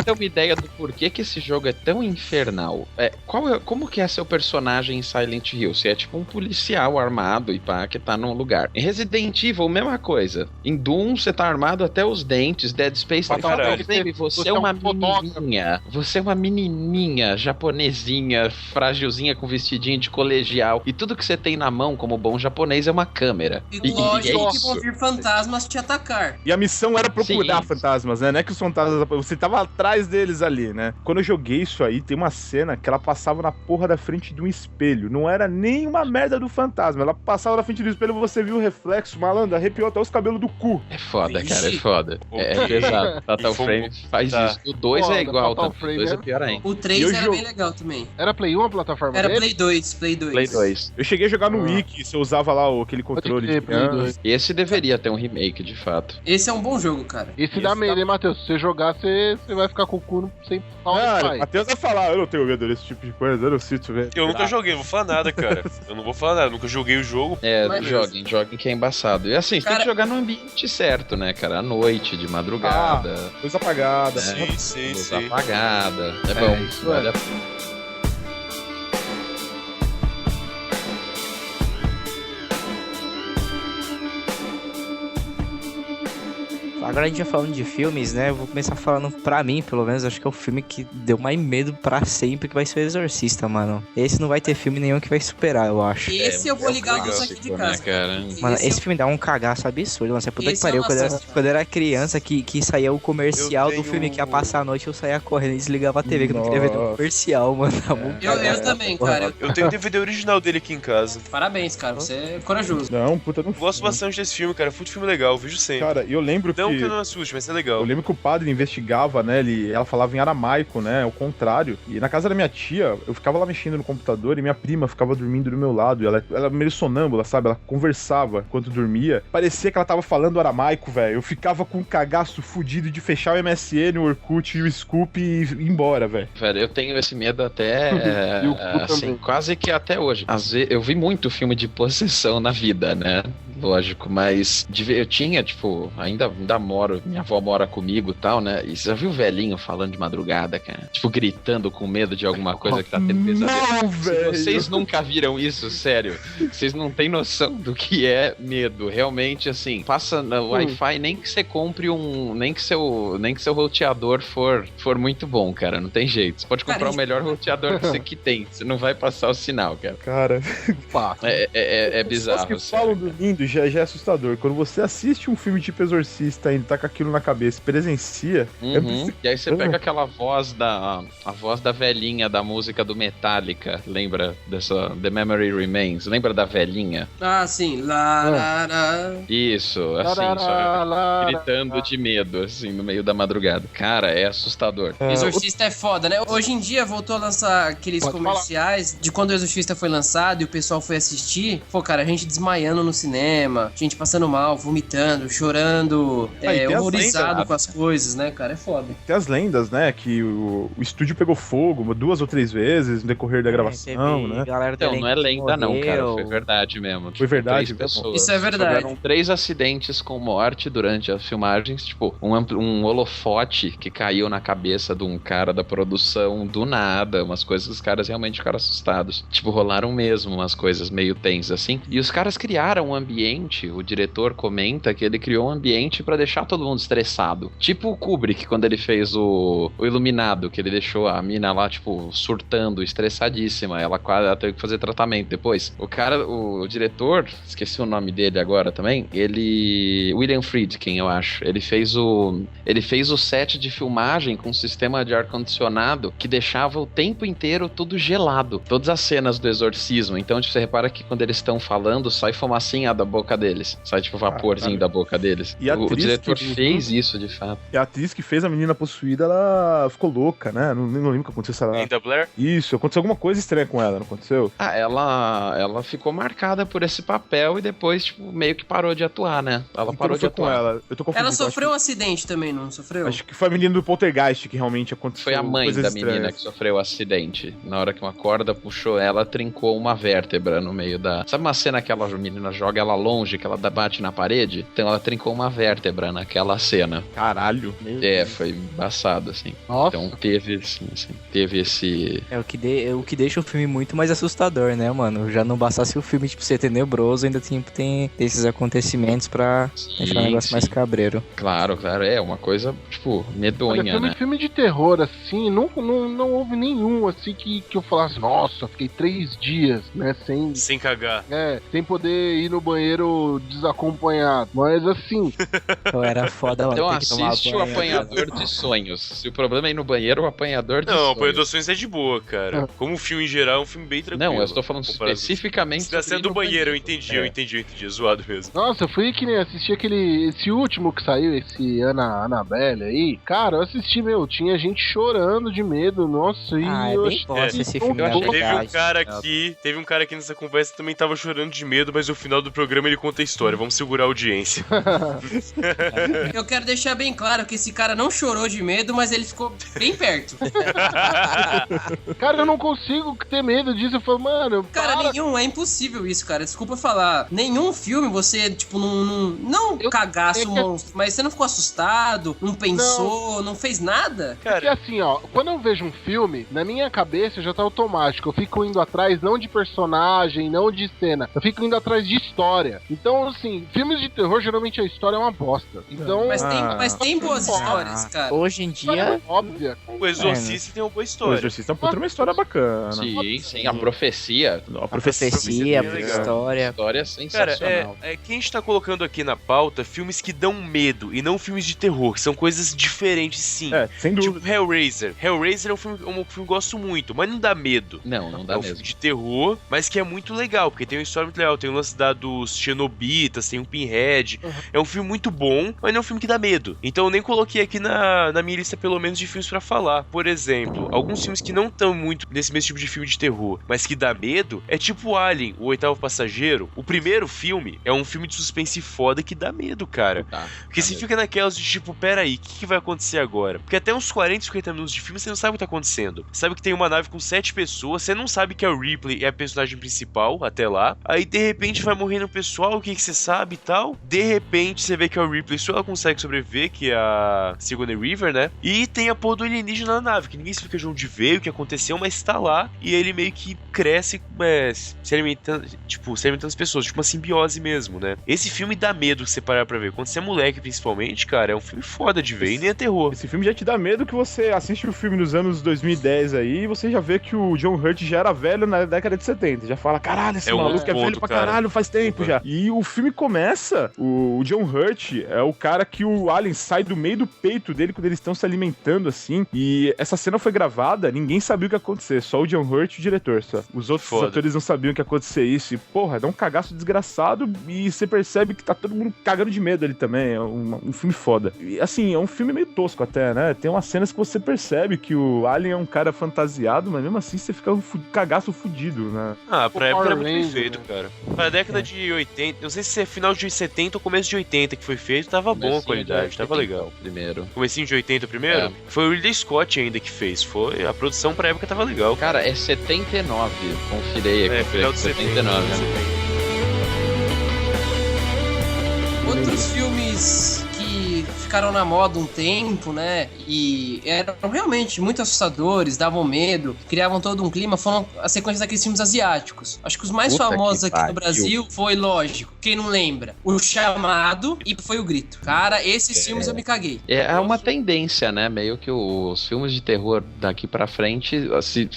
ter uma ideia do porquê que esse jogo é tão infernal, como que é seu personagem em Silent Hill? Você é tipo um policial armado e pá, que tá num lugar. Em Resident Evil, mesma coisa. Em Doom, você tá armado até os dentes. Dead Space, você é uma menininha. Você é uma menininha japonesinha, frágilzinha com vestidinho de colegial. E tudo que você tem na mão como bom japonês é uma câmera. E lógico que vão vir fantasmas te atacar. E a missão era procurar fantasmas, né? Não é que os fantasmas... Você tava atrás deles ali, né? Quando eu joguei isso aí, tem uma cena que ela passava na porra da frente de um espelho. Não era nem uma merda do fantasma. Ela passava na frente do espelho e você viu o reflexo, malandro, arrepiou até os cabelos do cu. É foda, cara, é foda. É pesado. Fatal Frame faz isso. O 2 é igual, o 2 é pior ainda. O 3 era bem legal também. Era Play 1 a plataforma Era dele? Play 2, Play 2. Play 2. Eu cheguei a jogar no Wiki, você usava lá aquele controle de Play 2. Esse deveria ter um remake, de fato. Esse é um bom jogo, cara. Esse dá medo, hein, Matheus? Se você jogar, você vai ficar com o cu sem pau no pai. Matheus vai falar, eu não tenho medo desse tipo de coisa, eu não sinto, velho. Eu nunca joguei, não vou falar nada, cara. Eu não vou falar nada, nunca joguei o jogo. Joguem que é embaçado. E assim, você tem que jogar no ambiente certo, né, cara? À noite, de madrugada. Luz apagada. Sim. Luz apagada. É bom, isso vale a pena. Agora a gente já falando de filmes, né? Eu vou começar falando, pra mim, pelo menos, acho que é o filme que deu mais medo pra sempre, que vai ser o Exorcista, mano. Esse não vai ter filme nenhum que vai superar, eu acho. Esse eu vou ligar a luz aqui de casa. Cara. Mano, esse filme dá um cagaço absurdo, mano. Você puder que pariu. Esse Quando eu era criança, que saía o comercial do filme que ia passar a noite, eu saía correndo e desligava a TV, que eu não queria ver no comercial, mano. Eu também, cara. Eu tenho o DVD original dele aqui em casa. Parabéns, cara. Você é corajoso. Não, puta, não. Gosto bastante desse filme, cara. Foi um filme legal, vejo sempre. Cara, eu lembro Não que eu não assuste, mas é legal. Eu lembro que o padre investigava, né? Ela falava em aramaico, né? Ao contrário. E na casa da minha tia, eu ficava lá mexendo no computador e minha prima ficava dormindo do meu lado. E ela meio sonâmbula, sabe? Ela conversava enquanto dormia. Parecia que ela tava falando aramaico, velho. Eu ficava com um cagaço fudido de fechar o MSN, o Orkut e o Scoop e ir embora, velho. Velho, eu tenho esse medo até, assim, quase que até hoje. Às vezes, eu vi muito filme de possessão na vida, né? Lógico, mas eu tinha, tipo, ainda moro, minha avó mora comigo e tal, né? E você já viu o velhinho falando de madrugada, cara? Tipo, gritando com medo de alguma coisa que tá tendo pesadelo. Não, velho! Se vocês nunca viram isso, sério, vocês não têm noção do que é medo. Realmente, assim, passa no Wi-Fi, nem que você compre nem que seu roteador for muito bom, cara, não tem jeito. Você pode comprar o melhor roteador que tem, você não vai passar o sinal, cara. Cara, é bizarro. As pessoas que falam dormindo já é assustador. Quando você assiste um filme tipo Exorcista e tá com aquilo na cabeça, presencia. E aí você pega aquela voz da velhinha da música do Metallica, lembra dessa The Memory Remains? Lembra da velhinha? Ah, sim. Isso, assim, só gritando de medo, assim, no meio da madrugada. Cara, é assustador. Exorcista é foda, né? Hoje em dia voltou a lançar aqueles comerciais de quando o Exorcista foi lançado e o pessoal foi assistir. Pô, cara, a gente desmaiando no cinema, gente passando mal, vomitando, chorando, horrorizado com as coisas, né, cara? É foda. Tem as lendas, né, que o estúdio pegou fogo 2 ou 3 vezes no decorrer da gravação, né? Então, não é lenda não, cara, foi verdade mesmo. Foi verdade? 3 pessoas. Isso é verdade. Tiveram 3 acidentes com morte durante as filmagens, tipo, um holofote que caiu na cabeça de um cara da produção do nada, umas coisas que os caras realmente ficaram assustados. Tipo, rolaram mesmo umas coisas meio tensas, assim. E os caras criaram um ambiente, o diretor comenta que ele criou um ambiente pra deixar todo mundo estressado. Tipo o Kubrick, quando ele fez o Iluminado, que ele deixou a mina lá, tipo, surtando, estressadíssima. Ela quase teve que fazer tratamento depois. O diretor, esqueci o nome dele agora também, William Friedkin, eu acho. Ele fez o set de filmagem com um sistema de ar-condicionado que deixava o tempo inteiro tudo gelado. Todas as cenas do exorcismo. Então, você repara que quando eles estão falando, sai fumacinha da boca deles. Sai tipo vaporzinho da boca deles. E a O atriz diretor que- fez isso, de fato. E a atriz que fez a menina possuída, ela ficou louca, né? Não lembro o que aconteceu. Se ela... Linda Blair? Isso, aconteceu alguma coisa estranha com ela, não aconteceu? Ela ficou marcada por esse papel e depois, tipo, meio que parou de atuar, né? Ela Então parou não de foi com atuar. ela. Eu tô confundindo. Ela sofreu um acidente também, não sofreu? Acho que foi a menina do Poltergeist que realmente aconteceu. Foi a mãe coisas da menina estranhas. que sofreu o acidente. Na hora que uma corda puxou ela, trincou uma vértebra no meio da... Sabe uma cena que a menina joga ela longe, que ela bate na parede? Então ela trincou uma vértebra naquela cena. Caralho. Foi embaçado, assim. Nossa. Então teve, assim, teve esse... É o que deixa o filme muito mais assustador, né, mano? Já não bastasse o filme, tipo, ser tenebroso, ainda tem esses acontecimentos pra deixar o negócio mais cabreiro. Claro, é uma coisa, tipo, Olha, medonha, né? filme de terror, assim, não houve nenhum, assim, que eu falasse, nossa, fiquei 3 dias, né, Sem cagar. sem poder ir no banheiro desacompanhado. Mas, assim, Então era foda, mano. Então ter que tomar assiste o banho, Apanhador de Sonhos. Se o problema é ir no banheiro, o Apanhador de Não, Sonhos. Apanhador de Sonhos é de boa, cara. Como um filme em geral, é um filme bem tranquilo. Não, eu estou falando comparado- especificamente Se dá sobre ir sendo do no banheiro, eu banheiro. entendi, eu entendi. É zoado mesmo. nossa, eu fui que nem assisti esse último que saiu, esse Annabelle aí. Cara, eu assisti, tinha gente chorando de medo, nossa, e Ah, é eu bem achei- bosta esse eu filme, na achei- verdade. Teve um cara aqui nessa conversa que também tava chorando de medo, mas no final do programa ele conta a história. Vamos segurar a audiência. Eu quero deixar bem claro que esse cara não chorou de medo, mas ele ficou bem perto. Cara, eu não consigo ter medo disso. Eu falo, mano, Cara, é impossível isso, cara. Desculpa falar. Nenhum filme você, tipo, não cagasse o monstro, mas você não ficou assustado, não pensou, não fez nada? Porque assim, ó, quando eu vejo um filme, na minha cabeça já tá automático. Eu fico indo atrás não de personagem, não de cena. Eu fico indo atrás de história. Então, assim, filmes de terror, geralmente a história é uma bosta. Então, Mas tem boas histórias, cara. Hoje em dia, é óbvia. O Exorcista tem uma boa O história. Exorcista é uma história bacana. Sim, a profecia. A profecia, é a legal. história. História Cara, sensacional. que a gente tá colocando aqui na pauta filmes que dão medo e não filmes de terror, que são coisas diferentes, sim. Sem dúvida. Tipo Hellraiser. Hellraiser é um filme que eu gosto muito, mas não dá medo. Não dá É um mesmo. filme de terror, mas que é muito legal, porque tem uma história muito legal. Tem o lance dos Xenobitas, tem o Pinhead. É um filme muito bom, mas não é um filme que dá medo. Então eu nem coloquei aqui na minha lista, pelo menos, de filmes pra falar. Por exemplo, alguns filmes que não estão muito nesse mesmo tipo de filme de terror, mas que dá medo, é tipo Alien, O Oitavo Passageiro. O primeiro filme é um filme de suspense foda que dá medo, cara. Porque você fica naquelas de tipo, peraí, o que vai acontecer agora? Porque até uns 40, 50 minutos de filme você não sabe o que tá acontecendo. Você sabe que tem uma nave com 7 pessoas, você não sabe que a Ripley é a personagem principal até lá. Aí de repente vai morrendo o pessoal, o que você sabe e tal. De repente você vê que a Ripley só ela consegue sobreviver, que é a Sigourney Weaver, né? E tem a porra do alienígena na nave, que ninguém explica de onde veio, o que aconteceu, mas tá lá. E ele meio que cresce, se alimentando as pessoas, tipo uma simbiose mesmo, né? Esse filme dá medo se você parar pra ver. Quando você é moleque, principalmente, cara, é um filme foda de ver e nem é terror. Esse filme já te dá medo que você assiste o filme nos anos 2010 aí e você já vê que o John Hurt já era velho na década de 70. Já fala, caralho, esse É um maluco outro é velho ponto, pra cara. caralho, faz tempo já. E o filme começa, o John Hurt é o cara que o alien sai do meio do peito dele quando eles estão se alimentando assim. E essa cena foi gravada, ninguém sabia o que ia acontecer, só o John Hurt e o diretor, só. Os outros Foda. atores não sabiam que ia acontecer isso. E, porra, dá um cagaço desgraçado e você percebe que tá todo mundo cagando de medo ali também. É um filme foda. E, assim, é um filme meio tosco até, né? Tem umas cenas que você percebe que o Alien é um cara fantasiado, mas mesmo assim você fica um cagaço fudido, né? Ah, pra época era muito bem Ranger, feito, cara. Pra década de 80, não sei se é final de 70 ou começo de 80 que foi feito, tava bom a Comecinho qualidade, de tava 80, legal. Primeiro. Comecinho de 80 primeiro? É. Foi o Ridley Scott ainda que fez, foi. A produção pra época tava legal. Cara, é 79. Confirei aqui. Final de 79. 70. Outros filmes que ficaram na moda um tempo, né? E eram realmente muito assustadores, davam medo, criavam todo um clima. Foram a sequência daqueles filmes asiáticos. Acho que os mais Puta famosos que aqui no pariu. Brasil foi, lógico, quem não lembra, O Chamado e foi O Grito. Cara, esses filmes eu me caguei. É uma tendência, né? Meio que os filmes de terror daqui pra frente se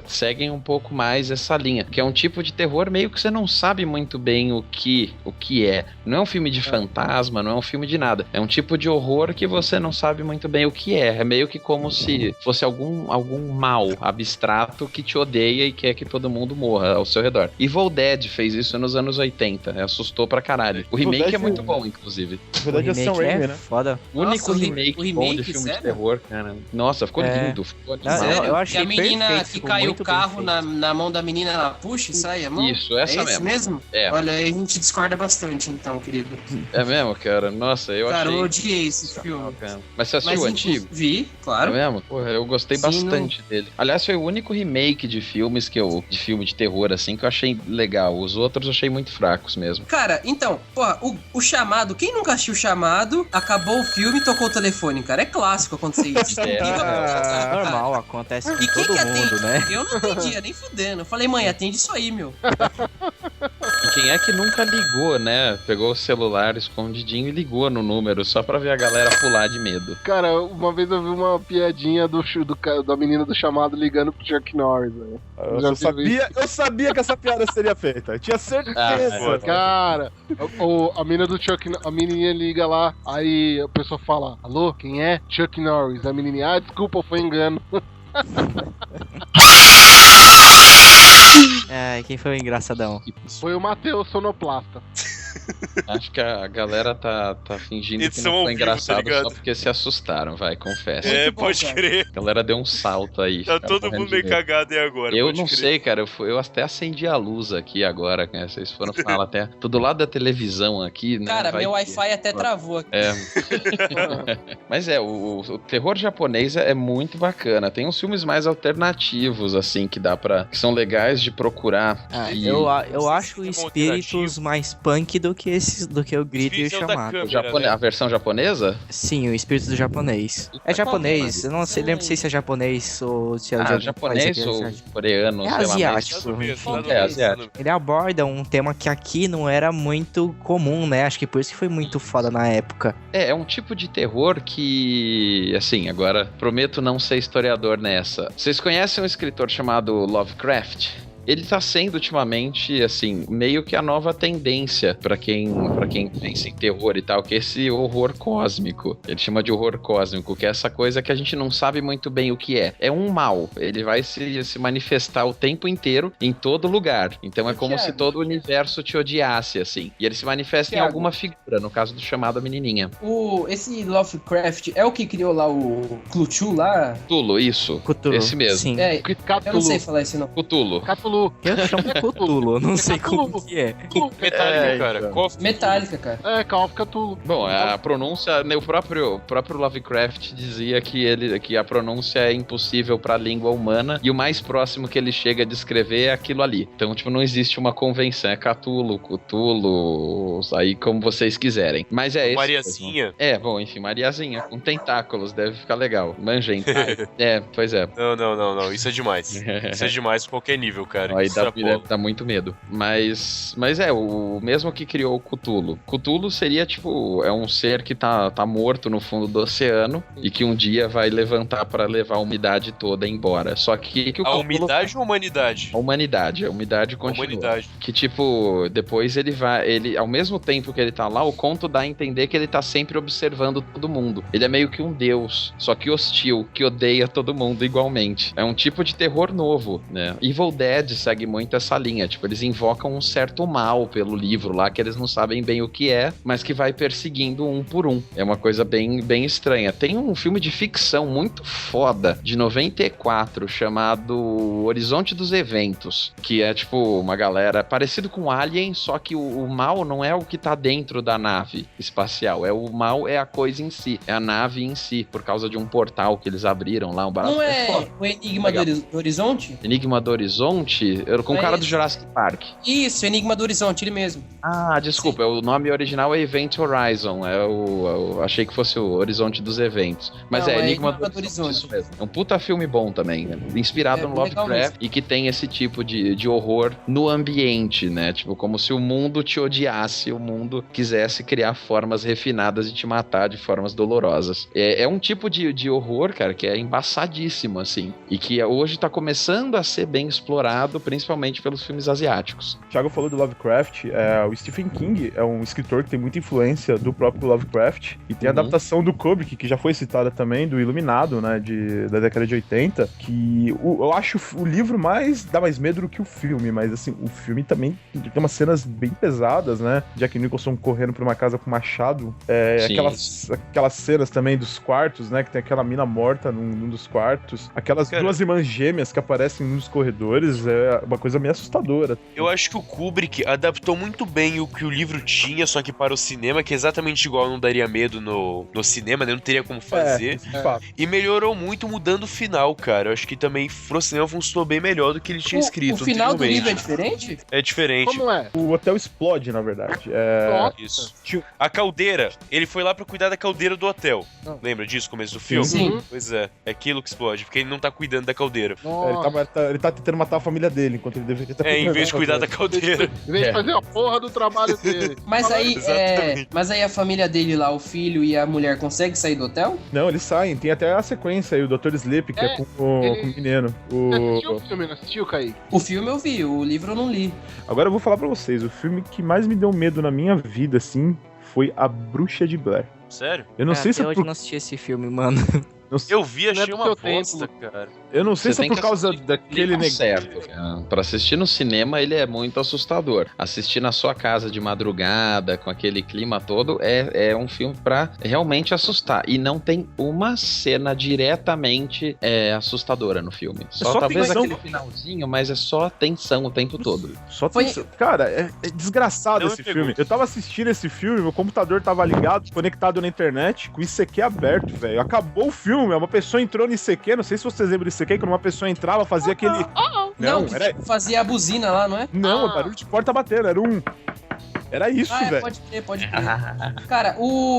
seguem um pouco mais essa linha. Que é um tipo de terror meio que você não sabe muito bem o que é. Não é um filme de fantasma, não é um filme filme de nada. É um tipo de horror que você não sabe muito bem o que é. É meio que como se fosse algum mal abstrato que te odeia e quer que todo mundo morra ao seu redor. Evil Dead fez isso nos anos 80. Assustou pra caralho. O remake Dead é muito bom, inclusive. Na verdade é Sam Raimi, né? Foda. O único Nossa, remake o bom de remake, filme de sério? terror, cara. Nossa, ficou É. lindo. Ficou Não, animal. eu achei E a menina perfeito, que ficou cai o muito bem carro feito. na mão da menina, ela puxa e sai a mão? Isso, essa é esse mesmo. mesmo? É. Olha, aí a gente discorda bastante então, querido. É mesmo, cara? Nossa, eu Cara, achei... eu odiei esse filme. Cara. Mas você assistiu o antigo? Vi, É claro. mesmo? Porra, eu gostei Sim, bastante dele. Aliás, foi o único remake de filmes de filme de terror, assim, que eu achei legal. Os outros eu achei muito fracos mesmo. Cara, então, porra, o Chamado, quem nunca assistiu o Chamado, acabou o filme e tocou o telefone, cara. É clássico acontecer isso. É. Normal, acontece com E quem todo que mundo, atende? né? Eu não atendia, nem fudendo. Eu falei, mãe, atende isso aí, meu. E quem é que nunca ligou, né? Pegou o celular escondidinho e ligou no número só pra ver a galera pular de medo. Cara, uma vez eu vi uma piadinha da menina do Chamado ligando pro Chuck Norris, velho. Eu sabia que essa piada seria feita. Eu tinha certeza. foda. Cara, a menina do Chuck, a menininha liga lá, aí a pessoa fala, alô, quem é? Chuck Norris. A menininha, desculpa, foi engano. É, quem foi o engraçadão? Foi o Matheus, sonoplasta. Acho que a galera tá fingindo Edição que não ao foi vivo, engraçado tá ligado? só porque se assustaram, vai, confesso. É, Muito bom, pode cara. crer. A galera deu um salto aí. Tá ficaram todo morrendo mundo de meio medo. cagado aí agora. Eu pode não crer. sei, cara. Eu até acendi a luz aqui agora, né? Vocês foram falar até. Tô do lado da televisão aqui, né? Cara, Vai meu que- Wi-Fi até travou aqui. É. Mas o terror japonês é muito bacana. Tem uns filmes mais alternativos, assim, que são legais de procurar. E Eu acho o Sistema Espíritos alternativo. mais punk do que o Grito e o Espíritos é o da Chamado. câmera, né? a versão japonesa? Sim, o Espírito do japonês. É japonês, eu não sei, lembro se é japonês ou se é de algum Japonês país aqui, ou asiático. coreano, É sei lá. asiático. Nada a ver, enfim. nada a ver, asiático. Ele aborda um tema que aqui não era muito comum, né? Acho que por isso que foi muito foda na época. É um tipo de terror que, assim, agora prometo não ser historiador nessa. Vocês conhecem um escritor chamado Lovecraft? Ele tá sendo ultimamente, assim, meio que a nova tendência pra quem pensa em terror e tal, que é esse horror cósmico. Ele chama de horror cósmico, que é essa coisa que a gente não sabe muito bem o que é. É um mal. Ele vai se manifestar o tempo inteiro em todo lugar. Então é como se todo o universo te odiasse, assim. E ele se manifesta em Thiago. alguma figura, no caso do chamado a menininha. Esse Lovecraft é o que criou lá o Cthulhu lá? Cthulhu, isso. Cthulhu. Esse mesmo. Sim. É, eu não sei Cthulhu. falar esse nome. Cthulhu. Cthulhu. Eu chamo Cthulhu, não sei como que é. Metallica, cara. então. Call of Cthulhu. Metallica, cara. É, Call of Cthulhu. Bom, a pronúncia, né, o próprio Lovecraft dizia que a pronúncia é impossível para a língua humana e o mais próximo que ele chega a descrever é aquilo ali. Então, tipo, não existe uma convenção, é Cthulhu, aí como vocês quiserem. Mas é esse. Mariazinha. É, bom, enfim, Mariazinha, com tentáculos, deve ficar legal. Manja hentai. Pois é. Não. Isso é demais. Isso é demais pra qualquer nível, cara. Aí Extrapola. dá muito medo. Mas o mesmo que criou o Cthulhu. Cthulhu seria, tipo, é um ser que tá morto no fundo do oceano e que um dia vai levantar pra levar a umidade toda embora. Só que o A Cthulhu... umidade ou humanidade? A umidade A continua. humanidade. Que, tipo, depois ele, ao mesmo tempo que ele tá lá, o conto dá a entender que ele tá sempre observando todo mundo. Ele é meio que um deus, só que hostil, que odeia todo mundo igualmente. É um tipo de terror novo, né? Evil Dead segue muito essa linha, tipo, eles invocam um certo mal pelo livro lá, que eles não sabem bem o que é, mas que vai perseguindo um por um. É uma coisa bem estranha. Tem um filme de ficção muito foda, de 94, chamado Horizonte dos Eventos, que é, tipo, uma galera parecido com Alien, só que o mal não é o que tá dentro da nave espacial, o mal é a coisa em si, é a nave em si, por causa de um portal que eles abriram lá, um barato. Não é foda. o Enigma Legal. do Horizonte? Enigma do Horizonte, com o É cara do esse. Jurassic Park. Isso, Enigma do Horizonte, ele mesmo. Ah, desculpa, o nome original é Event Horizon, achei que fosse o Horizonte dos Eventos. Mas Não, é é Enigma Enigma do do Horizonte, Horizonte. isso mesmo. É um puta filme bom também, né? Inspirado É no legal Lovecraft mesmo. e que tem esse tipo de horror no ambiente, né? Tipo, como se o mundo te odiasse, o mundo quisesse criar formas refinadas de te matar de formas dolorosas. É um tipo de horror, cara, que é embaçadíssimo, assim, e que hoje tá começando a ser bem explorado influenciado principalmente pelos filmes asiáticos. O Thiago falou do Lovecraft, o Stephen King é um escritor que tem muita influência do próprio Lovecraft, e tem a adaptação do Kubrick, que já foi citada também, do Iluminado, né, da década de 80, que eu acho o livro dá mais medo do que o filme, mas assim, o filme também tem umas cenas bem pesadas, né, Jack Nicholson correndo pra uma casa com machado, aquelas cenas também dos quartos, né, que tem aquela mina morta num dos quartos, aquelas duas irmãs gêmeas que aparecem nos corredores, é uma coisa meio assustadora. Eu acho que o Kubrick adaptou muito bem o que o livro tinha, só que para o cinema, que é exatamente igual, não daria medo no cinema, né? Não teria como fazer. E melhorou muito mudando o final, cara. Eu acho que também pro cinema funcionou bem melhor do que ele tinha escrito. O final do livro é diferente? É diferente. Como é? O hotel explode, na verdade. Isso. A caldeira, ele foi lá pra cuidar da caldeira do hotel. Lembra disso, começo do filme? Sim. Pois é aquilo que explode, porque ele não tá cuidando da caldeira. Ele tá tentando matar a família dele, enquanto ele deveria estar em vez de cuidar da caldeira. Em vez de fazer a porra do trabalho dele. Mas aí a família dele lá, o filho e a mulher, conseguem sair do hotel? Não, eles saem. Tem até a sequência aí, o Dr. Sleep, que é com o menino. Você assistiu o filme, não assistiu, Kaique? O filme eu vi, o livro eu não li. Agora eu vou falar pra vocês, o filme que mais me deu medo na minha vida, assim, foi A Bruxa de Blair. Sério? Eu não sei se hoje eu não assisti esse filme, mano. Eu vi, achei do uma seu bosta, cara. Eu não sei Você se é por causa daquele negócio. Certo. Pra assistir no cinema, ele é muito assustador. Assistir na sua casa de madrugada, com aquele clima todo, é um filme pra realmente assustar. E não tem uma cena diretamente assustadora no filme. Só talvez tensão. aquele finalzinho, mas é só tensão o tempo todo. Só tensão. Cara, é desgraçado Não esse filme. Eu tava assistindo esse filme, meu computador tava ligado, conectado na internet, com o ICQ aberto, velho. Acabou o filme, uma pessoa entrou no ICQ, não sei se vocês lembram do ICQ, quando uma pessoa entrava, fazia aquele... Não, fazia a buzina lá, não é? Não, o barulho de porta batendo, era isso, velho. Pode crer. Cara,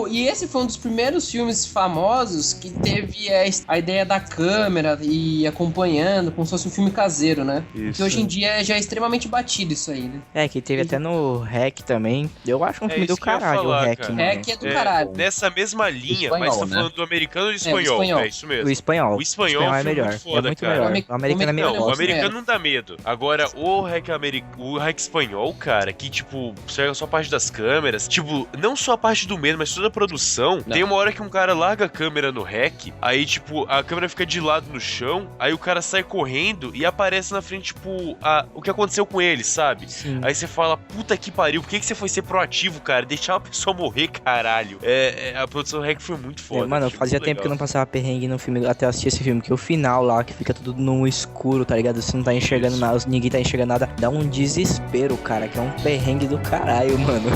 e esse foi um dos primeiros filmes famosos que teve a ideia da câmera e acompanhando, como se fosse um filme caseiro, né? Isso. Que hoje em dia já é extremamente batido isso aí, né? Que teve até no REC também. Eu acho um filme do caralho, falar, o REC, cara. mano. REC é do caralho. Nessa mesma linha, Espanhol, mas tá né? falando do americano ou do espanhol? espanhol. É isso mesmo. O espanhol. O espanhol é foi melhor. muito foda, é muito cara. melhor. O americano é melhor. Não, o americano não dá medo. Agora, o REC espanhol, cara, que, tipo, pega só a parte das câmeras, tipo, não só a parte do medo, mas toda a produção. Não. Tem uma hora que um cara larga a câmera no REC, aí, tipo, a câmera fica de lado no chão, aí o cara sai correndo e aparece na frente, tipo, o que aconteceu com ele, sabe? Sim. Aí você fala, puta que pariu, por que você foi ser proativo, cara? Deixar uma pessoa morrer, caralho. A produção do REC foi muito foda. Mano, achei fazia muito tempo que eu legal. não passava perrengue no filme até eu assistir esse filme, que o final lá, que fica tudo no escuro, tá ligado? Você não tá enxergando nada, ninguém tá enxergando nada. Dá um desespero, cara, que é um perrengue do caralho, mano.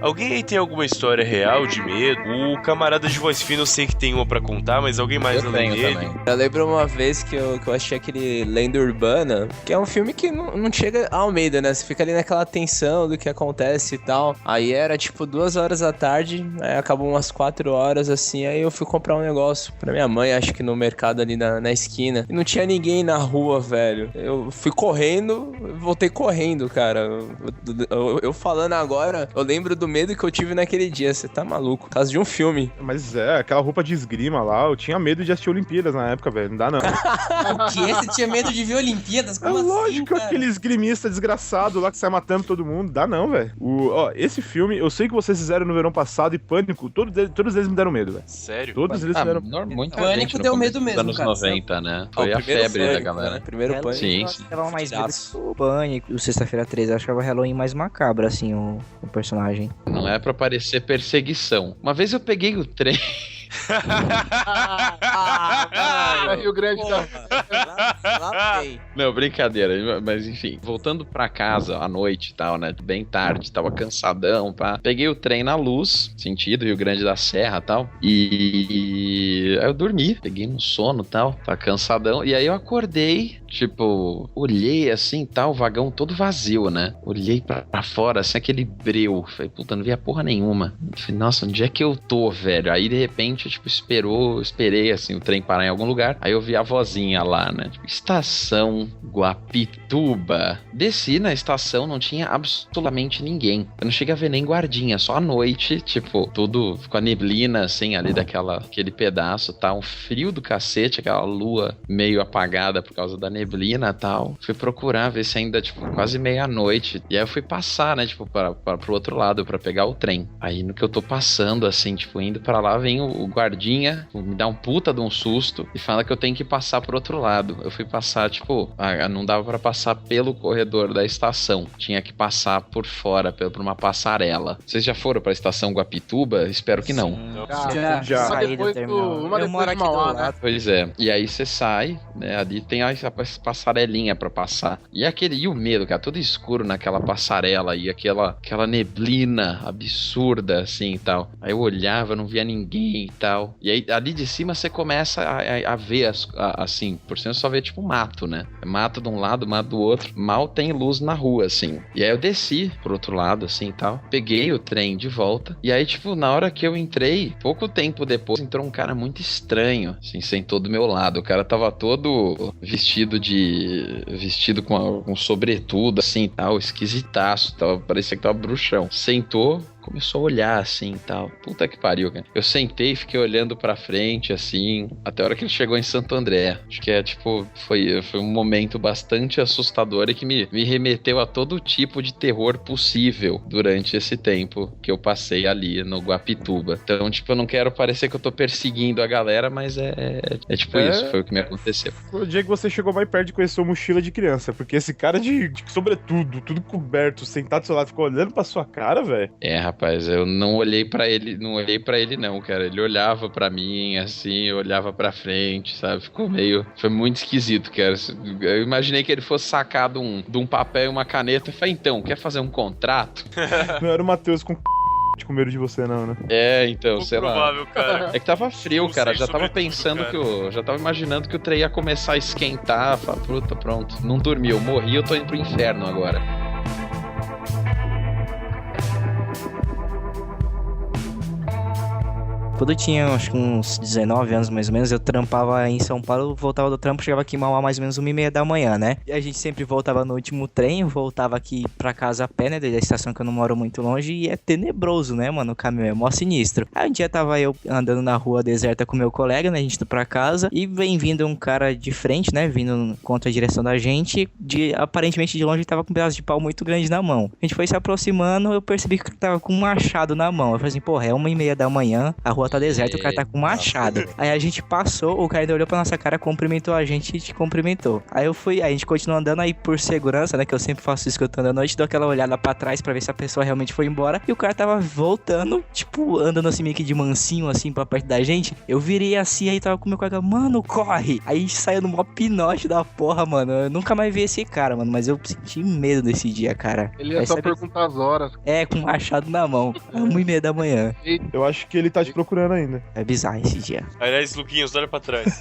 Alguém aí tem alguma história real de medo? O camarada de voz fina eu sei que tem uma pra contar, mas alguém mais além dele? Também. Eu lembro uma vez que eu achei aquele Lenda Urbana, que é um filme que não chega ao medo, né? Você fica ali naquela tensão do que acontece e tal. Aí era tipo 2 horas da tarde, aí acabou umas 4 horas assim, aí eu fui comprar um negócio pra minha mãe, acho que no mercado ali na esquina. E não tinha ninguém na rua, velho. Eu fui correndo, voltei correndo, cara. Eu falando agora, eu lembro do medo que eu tive naquele dia. Você tá maluco? Por causa de um filme. Mas aquela roupa de esgrima lá, eu tinha medo de assistir Olimpíadas na época, velho. Não dá, não. O quê? Você tinha medo de ver Olimpíadas? Como assim, lógico, cara? aquele esgrimista desgraçado lá que sai matando todo mundo. Dá não, velho. Esse filme, eu sei que vocês fizeram no verão passado e Pânico, todos eles me deram medo, velho. Sério? Todos eles me deram Muita Pânico gente no deu começo medo dos mesmo, anos cara. 90, né? Foi a primeiro febre da Pânico, galera. né? Primeiro Pânico. Sim, Eu sim. achava mais medo Tiraço. que o Pânico, o Sexta-feira 13. Eu achava o Halloween mais macabro, assim, o personagem. Não é pra parecer perseguição. Uma vez eu peguei o trem. Rio Grande da... Não, brincadeira, mas enfim, voltando pra casa à noite e tal, né, bem tarde, tava cansadão, pá. Peguei o trem na Luz, sentido Rio Grande da Serra e tal, e aí eu dormi, peguei no sono e tal, tava cansadão, e aí eu acordei, tipo, olhei assim, tal, o vagão todo vazio, né, olhei pra fora, assim, aquele breu, falei, puta, não via porra nenhuma, falei, nossa, onde é que eu tô, velho? Aí, de repente, gente, tipo, esperei, assim, o trem parar em algum lugar. Aí eu vi a vozinha lá, né? Tipo, Estação Guapituba. Desci na estação, não tinha absolutamente ninguém. Eu não cheguei a ver nem guardinha, só à noite, tipo, tudo com a neblina, assim, ali aquele pedaço, tá? Um frio do cacete, aquela lua meio apagada por causa da neblina e tal. Fui procurar, ver se ainda, tipo, quase meia-noite. E aí eu fui passar, né, tipo, pro outro lado, pra pegar o trem. Aí no que eu tô passando, assim, tipo, indo pra lá, vem o guardinha, me dá um puta de um susto e fala que eu tenho que passar pro outro lado. Eu fui passar, tipo, não dava pra passar pelo corredor da estação. Tinha que passar por fora, por uma passarela. Vocês já foram pra estação Guapituba? Espero que não. Já. Uma depois de Mauá, né? Pois é. E aí você sai, né? Ali tem a passarelinha pra passar. E o medo, cara, tudo escuro naquela passarela e aquela neblina absurda, assim, e tal. Aí eu olhava, não via ninguém e tal. E aí, ali de cima, você começa a ver, assim, por cima só vê, tipo, mato, né? Mato de um lado, mato do outro. Mal tem luz na rua, assim. E aí eu desci pro outro lado, assim, e tal. Peguei o trem de volta. E aí, tipo, na hora que eu entrei, pouco tempo depois, entrou um cara muito estranho, assim, sentou do meu lado. O cara tava todo vestido com sobretudo, assim, tal, esquisitaço, parecia que tava bruxão. Sentou, começou a olhar, assim, e tal. Puta que pariu, cara. Eu sentei e fiquei olhando pra frente, assim, até a hora que ele chegou em Santo André. Acho que tipo, foi um momento bastante assustador e que me remeteu a todo tipo de terror possível durante esse tempo que eu passei ali no Guapituba. Então, tipo, eu não quero parecer que eu tô perseguindo a galera, mas é tipo isso, foi o que me aconteceu. Foi o dia que você chegou mais perto de conhecer o Mochila de Criança, porque esse cara de sobretudo, tudo coberto, sentado do seu lado, ficou olhando pra sua cara, velho. Rapaz, eu não olhei pra ele não, cara. Ele olhava pra mim, assim, eu olhava pra frente, sabe? Foi muito esquisito, cara. Eu imaginei que ele fosse sacar de um papel e uma caneta e falei, então, quer fazer um contrato? Não era o Matheus com medo de você, não, né? Então, pouco sei provável, lá. cara. É que tava frio, Não cara. sei Já tava sobre pensando tudo, já tava imaginando que o trem ia começar a esquentar. Falei, puta, pronto. Não dormi, eu morri, eu tô indo pro inferno agora. Quando eu tinha, acho que uns 19 anos mais ou menos, eu trampava em São Paulo, voltava do trampo, chegava aqui em Mauá mais ou menos 1h30 da manhã, né? E a gente sempre voltava no último trem, voltava aqui pra casa a pé, né? Da estação que eu não moro muito longe, e é tenebroso, né, mano? O caminho é mó sinistro. Aí um dia tava eu andando na rua deserta com meu colega, né? A gente indo pra casa, e vem vindo um cara de frente, né? Vindo contra a direção da gente, aparentemente de longe ele tava com um pedaço de pau muito grande na mão. A gente foi se aproximando, eu percebi que ele tava com um machado na mão. Eu falei assim, porra, é 1h30 da manhã, a rua tá deserta, o cara tá com um machado. Aí a gente passou, o cara ainda olhou pra nossa cara, cumprimentou a gente e te cumprimentou. Aí a gente continuou andando, aí por segurança, né, que eu sempre faço isso que eu tô andando à noite, dou aquela olhada pra trás pra ver se a pessoa realmente foi embora, e o cara tava voltando, tipo, andando assim meio que de mansinho, assim, pra perto da gente. Eu virei assim, aí tava com o meu colega, mano, corre! Aí saiu no maior pinote da porra, mano. Eu nunca mais vi esse cara, mano, mas eu senti medo nesse dia, cara. Ele ia só perguntar as horas. É, com um machado na mão, 1h30 da manhã. Eu acho que ele tá te procurando ainda. É bizarro esse dia. Aliás, Luquinhos, olha pra trás.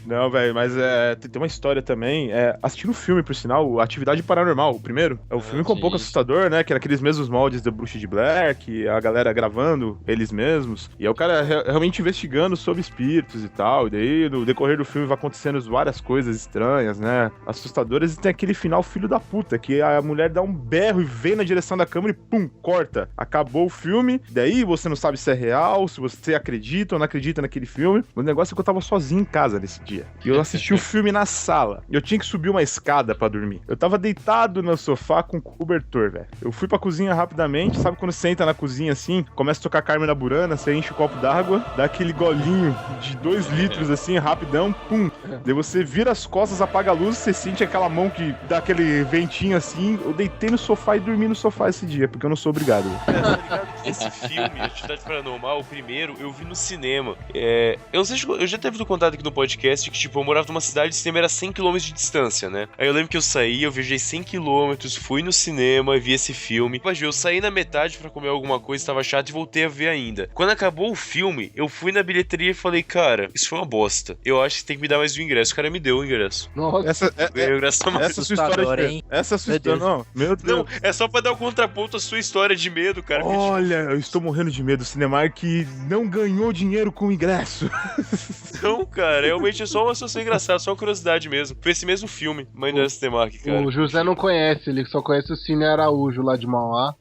Não, velho, mas tem uma história também. Assistindo o filme, por sinal, Atividade Paranormal, o primeiro. É um filme com um pouco assustador, né? Que era aqueles mesmos moldes da Bruxa de Blair, que a galera gravando eles mesmos. E é o cara realmente investigando sobre espíritos e tal. E daí, no decorrer do filme, vai acontecendo várias coisas estranhas, né? Assustadoras. E tem aquele final filho da puta, que a mulher dá um berro e vem na direção da câmera e pum, corta. Acabou o filme. Daí você não sabe se é real, se você acredita ou não acredita naquele filme. O negócio é que eu tava sozinho em casa nesse dia. E eu assisti o filme na sala. Eu tinha que subir uma escada pra dormir. Eu tava deitado no sofá com cobertor, velho. Eu fui pra cozinha rapidamente. Sabe quando você entra na cozinha assim, começa a tocar Carmen Burana, você enche o copo d'água, dá aquele golinho de 2 litros assim, rapidão, pum. Daí você vira as costas, apaga a luz, você sente aquela mão que dá aquele ventinho assim. Eu deitei no sofá e dormi no sofá esse dia, porque eu não sou obrigado. Esse filme, Atividade Paranormal, o primeiro, eu vi no cinema. Eu não sei se eu já teve contado aqui no podcast que, tipo, eu morava numa cidade e o cinema era 100 km de distância, né? Aí eu lembro que eu saí, eu viajei 100 km, fui no cinema, vi esse filme. Mas eu saí na metade pra comer alguma coisa, tava chato e voltei a ver ainda. Quando acabou o filme, eu fui na bilheteria e falei, cara, isso foi uma bosta. Eu acho que tem que me dar mais um ingresso. O cara me deu o ingresso. Nossa. Ganhei o ingresso a mais. Essa sua história, hein? essa sua história, não. Meu Deus. Não, é só pra dar o contraponto à sua história de medo, cara. Olha, Olha, eu estou morrendo de medo. O Cinemark não ganhou dinheiro com o ingresso. Não, cara, realmente é só uma situação engraçada, só uma curiosidade mesmo. Foi esse mesmo filme, Mãe da Cinemark, cara. O José não conhece, ele só conhece o Cine Araújo lá de Mauá.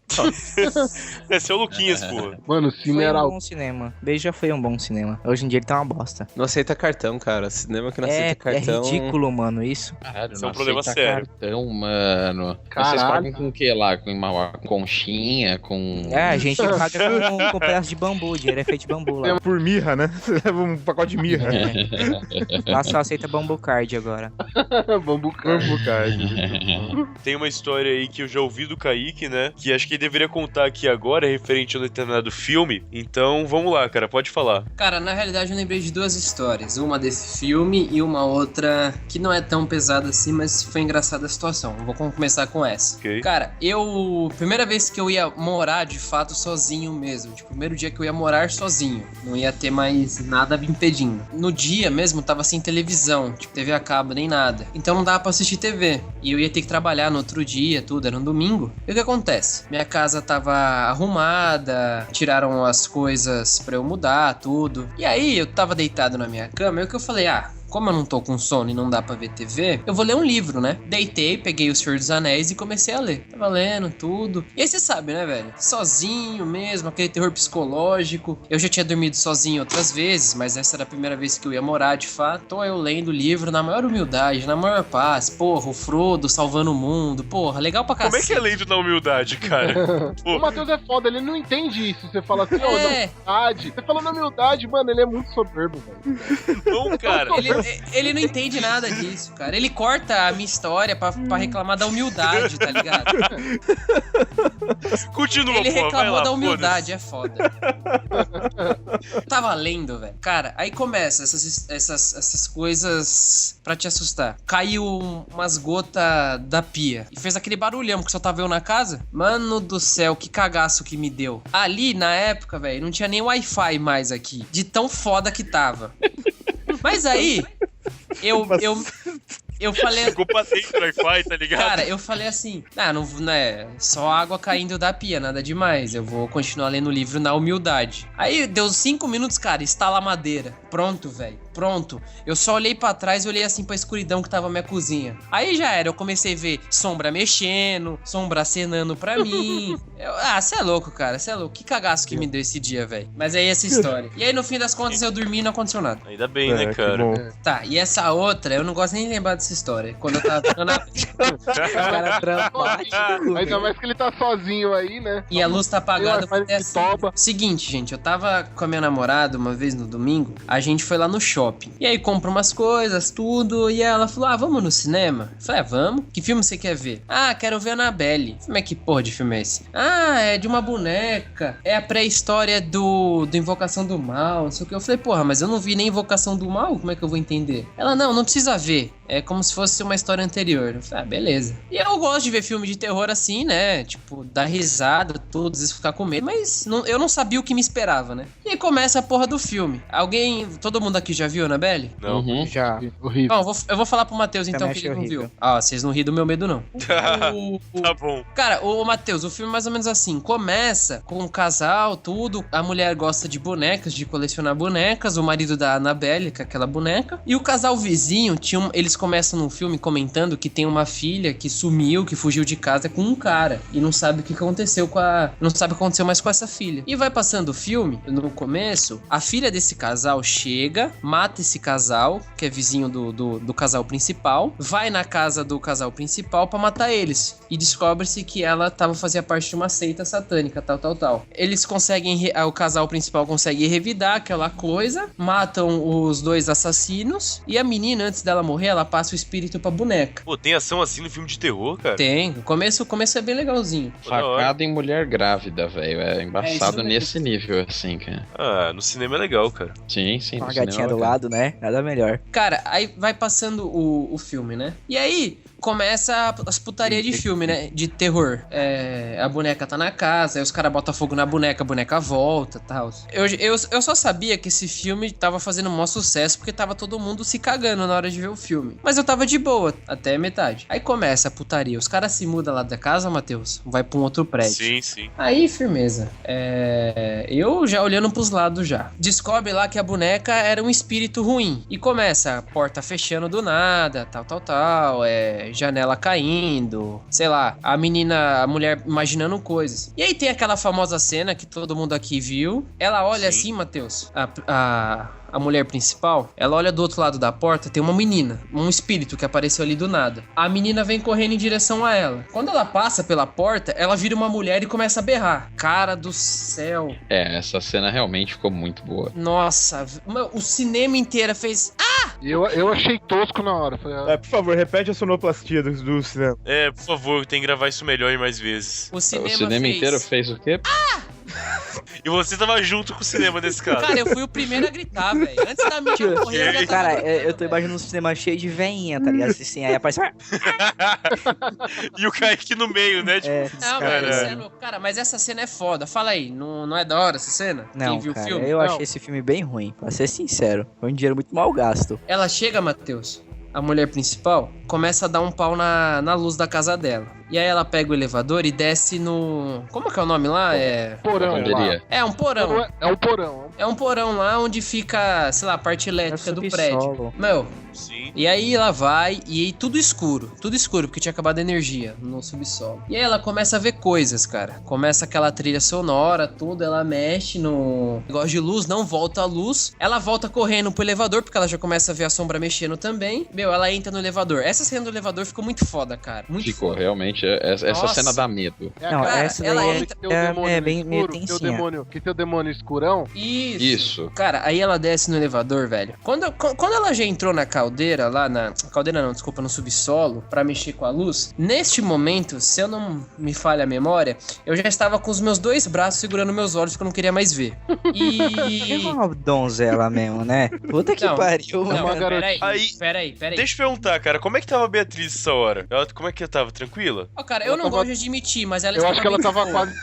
Esse é o Luquinhas, porra. Mano, o Cine Foi um Araújo. bom cinema. Beijo já foi um bom cinema. Hoje em dia ele tá uma bosta. Não aceita cartão, cara. Cinema que não aceita cartão. É ridículo, mano, isso. Caralho, Isso é um não problema aceita sério. cartão, mano. Vocês Caralho. pagam com o que lá? Com conchinha? Com... É, a gente paga com um pedaço de bambu. O dinheiro é feito de bambu lá. Por mirra, né? Você leva um pacote de mirra. Lá só aceita bambu card agora. Bambu Card. Vamos, cara. Tem uma história aí que eu já ouvi do Kaique, né? Que acho que ele deveria contar aqui agora, referente a um determinado filme. Então, vamos lá, cara, pode falar. Cara, na realidade eu lembrei de duas histórias. Uma desse filme e uma outra que não é tão pesada assim, mas foi engraçada a situação. Vou começar com essa. Ok. Cara, primeira vez que eu ia morar de fato sozinho mesmo. Tipo, primeiro dia que eu ia morar sozinho. Não ia ter mais nada me impedindo. No dia mesmo tava sem televisão, tipo TV a cabo nem nada. Então não dava pra assistir TV. E eu ia ter que trabalhar no outro dia, tudo, era um domingo. E o que acontece? Minha casa tava arrumada, tiraram as coisas pra eu mudar, tudo. E aí eu tava deitado na minha cama, e o que eu falei, como eu não tô com sono e não dá pra ver TV, eu vou ler um livro, né? Deitei, peguei O Senhor dos Anéis e comecei a ler. Tava lendo tudo. E aí você sabe, né, velho? Sozinho mesmo, aquele terror psicológico. Eu já tinha dormido sozinho outras vezes, mas essa era a primeira vez que eu ia morar, de fato. Tô eu lendo o livro na maior humildade, na maior paz. Porra, o Frodo salvando o mundo. Porra, legal pra cacete. Como é que é lendo na humildade, cara? O Matheus é foda, ele não entende isso. Você fala assim, na humildade. Você fala na humildade, mano, ele é muito soberbo, velho. Não, cara. Ele não entende nada disso, cara. Ele corta a minha história pra reclamar da humildade, tá ligado? Continua, Ele pô, vai reclamou lá, da humildade, é foda. Eu tava lendo, velho. Cara, aí começa essas coisas pra te assustar. Caiu umas gotas da pia e fez aquele barulhão que só tava eu na casa. Mano do céu, que cagaço que me deu. Ali, na época, velho, não tinha nem Wi-Fi mais aqui. De tão foda que tava. Mas aí, eu falei... Ficou pra dentro do Wi-Fi, tá ligado? Cara, eu falei assim, não é só água caindo da pia, nada demais. Eu vou continuar lendo o livro na humildade. Aí deu 5 minutos, cara, estala a madeira. Pronto, velho. Pronto. Eu só olhei pra trás e olhei assim pra escuridão que tava a minha cozinha. Aí já era, eu comecei a ver sombra mexendo, sombra acenando pra mim. Cê é louco, cara, cê é louco. Que cagaço que me deu esse dia, velho. Mas aí essa história. E aí no fim das contas eu dormi e não aconteceu nada. Ainda bem, né, cara? Tá, e essa outra, eu não gosto nem de lembrar dessa história. Quando eu tava Cara dramático. Ainda mais que ele tá sozinho aí, né? E a luz tá apagada, eu falei assim, toba. seguinte, gente, eu tava com a minha namorada uma vez no domingo, a gente foi lá no shopping. E aí compra umas coisas, tudo, e ela falou, vamos no cinema? Eu falei, vamos. Que filme você quer ver? Quero ver Annabelle. Como é que porra de filme é esse? É de uma boneca, é a pré-história do Invocação do Mal, não sei o que. Eu falei, porra, mas eu não vi nem Invocação do Mal, como é que eu vou entender? Ela, não precisa ver. É como se fosse uma história anterior. Eu falei, beleza. E eu gosto de ver filme de terror assim, né? Tipo, dar risada, tudo, às vezes ficar com medo. Mas eu não sabia o que me esperava, né? E aí começa a porra do filme. Todo mundo aqui já viu Annabelle? Não. Uhum. Já. Horrível. Não, eu vou falar pro Matheus então Também que ele não achei viu. Vocês não ri do meu medo, não. Tá bom. Cara, o Matheus, o filme é mais ou menos assim. Começa com um casal, tudo. A mulher gosta de bonecas, de colecionar bonecas. O marido da Annabelle, com aquela boneca. E o casal vizinho, eles começam no filme comentando que tem uma filha que sumiu, que fugiu de casa com um cara. E não sabe o que aconteceu não sabe o que aconteceu mais com essa filha. E vai passando o filme, no começo, a filha desse casal chega, mata esse casal, que é vizinho do casal principal, vai na casa do casal principal pra matar eles. E descobre-se que ela fazia parte de uma seita satânica, tal. Eles conseguem, o casal principal consegue revidar aquela coisa, matam os dois assassinos, e a menina, antes dela morrer, ela passa o espírito pra boneca. Pô, tem ação assim no filme de terror, cara? Tem. O começo é bem legalzinho. Facada em mulher grávida, velho. É embaçado nesse nível, assim, cara. No cinema é legal, cara. Sim. Uma gatinha do lado, né? Nada melhor. Cara, aí vai passando o filme, né? E aí, começa as putarias de filme, né? De terror. A boneca tá na casa, aí os caras botam fogo na boneca, a boneca volta e tal. Eu só sabia que esse filme tava fazendo um maior sucesso porque tava todo mundo se cagando na hora de ver o filme. Mas eu tava de boa, até metade. Aí começa a putaria. Os caras se mudam lá da casa, Matheus, vai pra um outro prédio. Sim, sim. Aí, firmeza. Eu já olhando pros lados já. Descobre lá que a boneca era um espírito ruim. E começa a porta fechando do nada, tal. Janela caindo. Sei lá, a mulher imaginando coisas. E aí tem aquela famosa cena que todo mundo aqui viu. Ela olha assim, Matheus, a mulher principal, ela olha do outro lado da porta, tem uma menina, um espírito que apareceu ali do nada. A menina vem correndo em direção a ela. Quando ela passa pela porta, ela vira uma mulher e começa a berrar. Cara do céu. Essa cena realmente ficou muito boa. Nossa, o cinema inteiro fez... Eu achei tosco na hora. Por favor, repete a sonoplastia do cinema. Por favor, tem que gravar isso melhor e mais vezes. O cinema fez... inteiro fez o quê? E você tava junto com o cinema desse cara. Cara, eu fui o primeiro a gritar, velho. Antes da mídia correr, eu já Cara, eu tô imaginando um cinema cheio de veinha, tá ligado? Assim, aí aparece... E o Kaique no meio, né? Não, cara, mas essa cena é foda. Fala aí, não é da hora essa cena? Não, quem viu cara, o filme? eu achei esse filme bem ruim, pra ser sincero. Foi um dinheiro muito mal gasto. Ela chega, Matheus, a mulher principal, começa a dar um pau na luz da casa dela. E aí ela pega o elevador e desce no... Como que é o nome lá? Porão. É um porão. É um porão. É um porão lá onde fica, sei lá, a parte elétrica do prédio. Sim. E aí ela vai e aí tudo escuro, porque tinha acabado a energia no subsolo. E aí ela começa a ver coisas, cara. Começa aquela trilha sonora, tudo, ela mexe no negócio de luz, não volta a luz. Ela volta correndo pro elevador, porque ela já começa a ver a sombra mexendo também. Ela entra no elevador. Essa cena do elevador ficou muito foda, cara. Ficou, realmente. Essa cena dá medo. Não, cara, essa ela daí entra... é bem meio tensinha. Que tem o demônio escurão. Isso. Cara, aí ela desce no elevador, velho. Quando ela já entrou na caldeira, lá na... Caldeira não, desculpa, no subsolo, pra mexer com a luz, neste momento, se eu não me falha a memória, eu já estava com os meus 2 braços segurando meus olhos porque eu não queria mais ver. É uma donzela mesmo, né? Puta que pariu. Peraí. Deixa eu perguntar, cara, como é que tava a Beatriz essa hora? Como é que ela tava? Tranquila? Cara, eu não gosto de admitir, mas ela Eu acho que ela tava quase...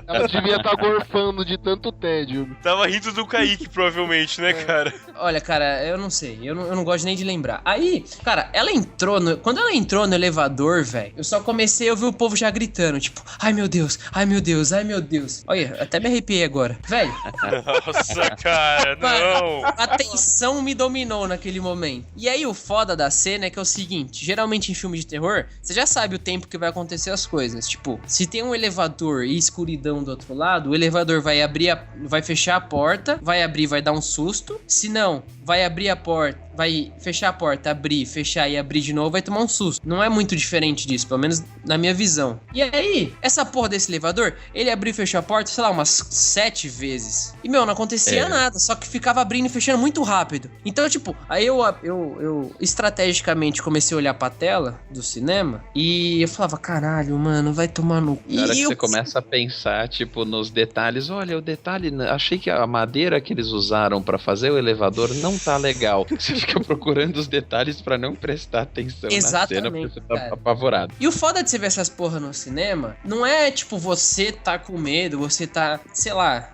Ela devia estar gorfando de tanto tédio. Tava rindo do Kaique, provavelmente, né, cara? Olha, cara, eu não sei. Eu não gosto nem de lembrar. Aí, cara, ela entrou quando ela entrou no elevador, velho, eu só comecei a ouvir o povo já gritando, tipo, ai meu Deus. Olha, até me arrepiei agora. Velho. Nossa, cara, não. A tensão me dominou naquele momento. E aí, o foda da cena é que é o seguinte, geralmente em filme de terror, você já sabe o tempo que vai acontecer as coisas. Tipo, se tem um elevador e escuridão do outro lado, o elevador vai vai fechar a porta, vai abrir, vai dar um susto. Se não, vai abrir a porta, vai fechar a porta, abrir, fechar e abrir de novo, vai tomar um susto. Não é muito diferente disso, pelo menos na minha visão. E aí, essa porra desse elevador, ele abriu e fechou a porta, sei lá, umas 7 vezes. E, não acontecia nada, só que ficava abrindo e fechando muito rápido. Então, tipo, aí eu estrategicamente comecei a olhar pra tela do cinema e eu falava, caralho, mano, vai tomar no... Na hora que você começa a pensar, tipo, nos detalhes, olha, o detalhe, achei que a madeira que eles usaram pra fazer o elevador não tá legal. Você fica procurando os detalhes pra não prestar atenção na cena, porque você tá apavorado. E o foda de você ver essas porra no cinema, não é, tipo, você tá com medo, você tá, sei lá,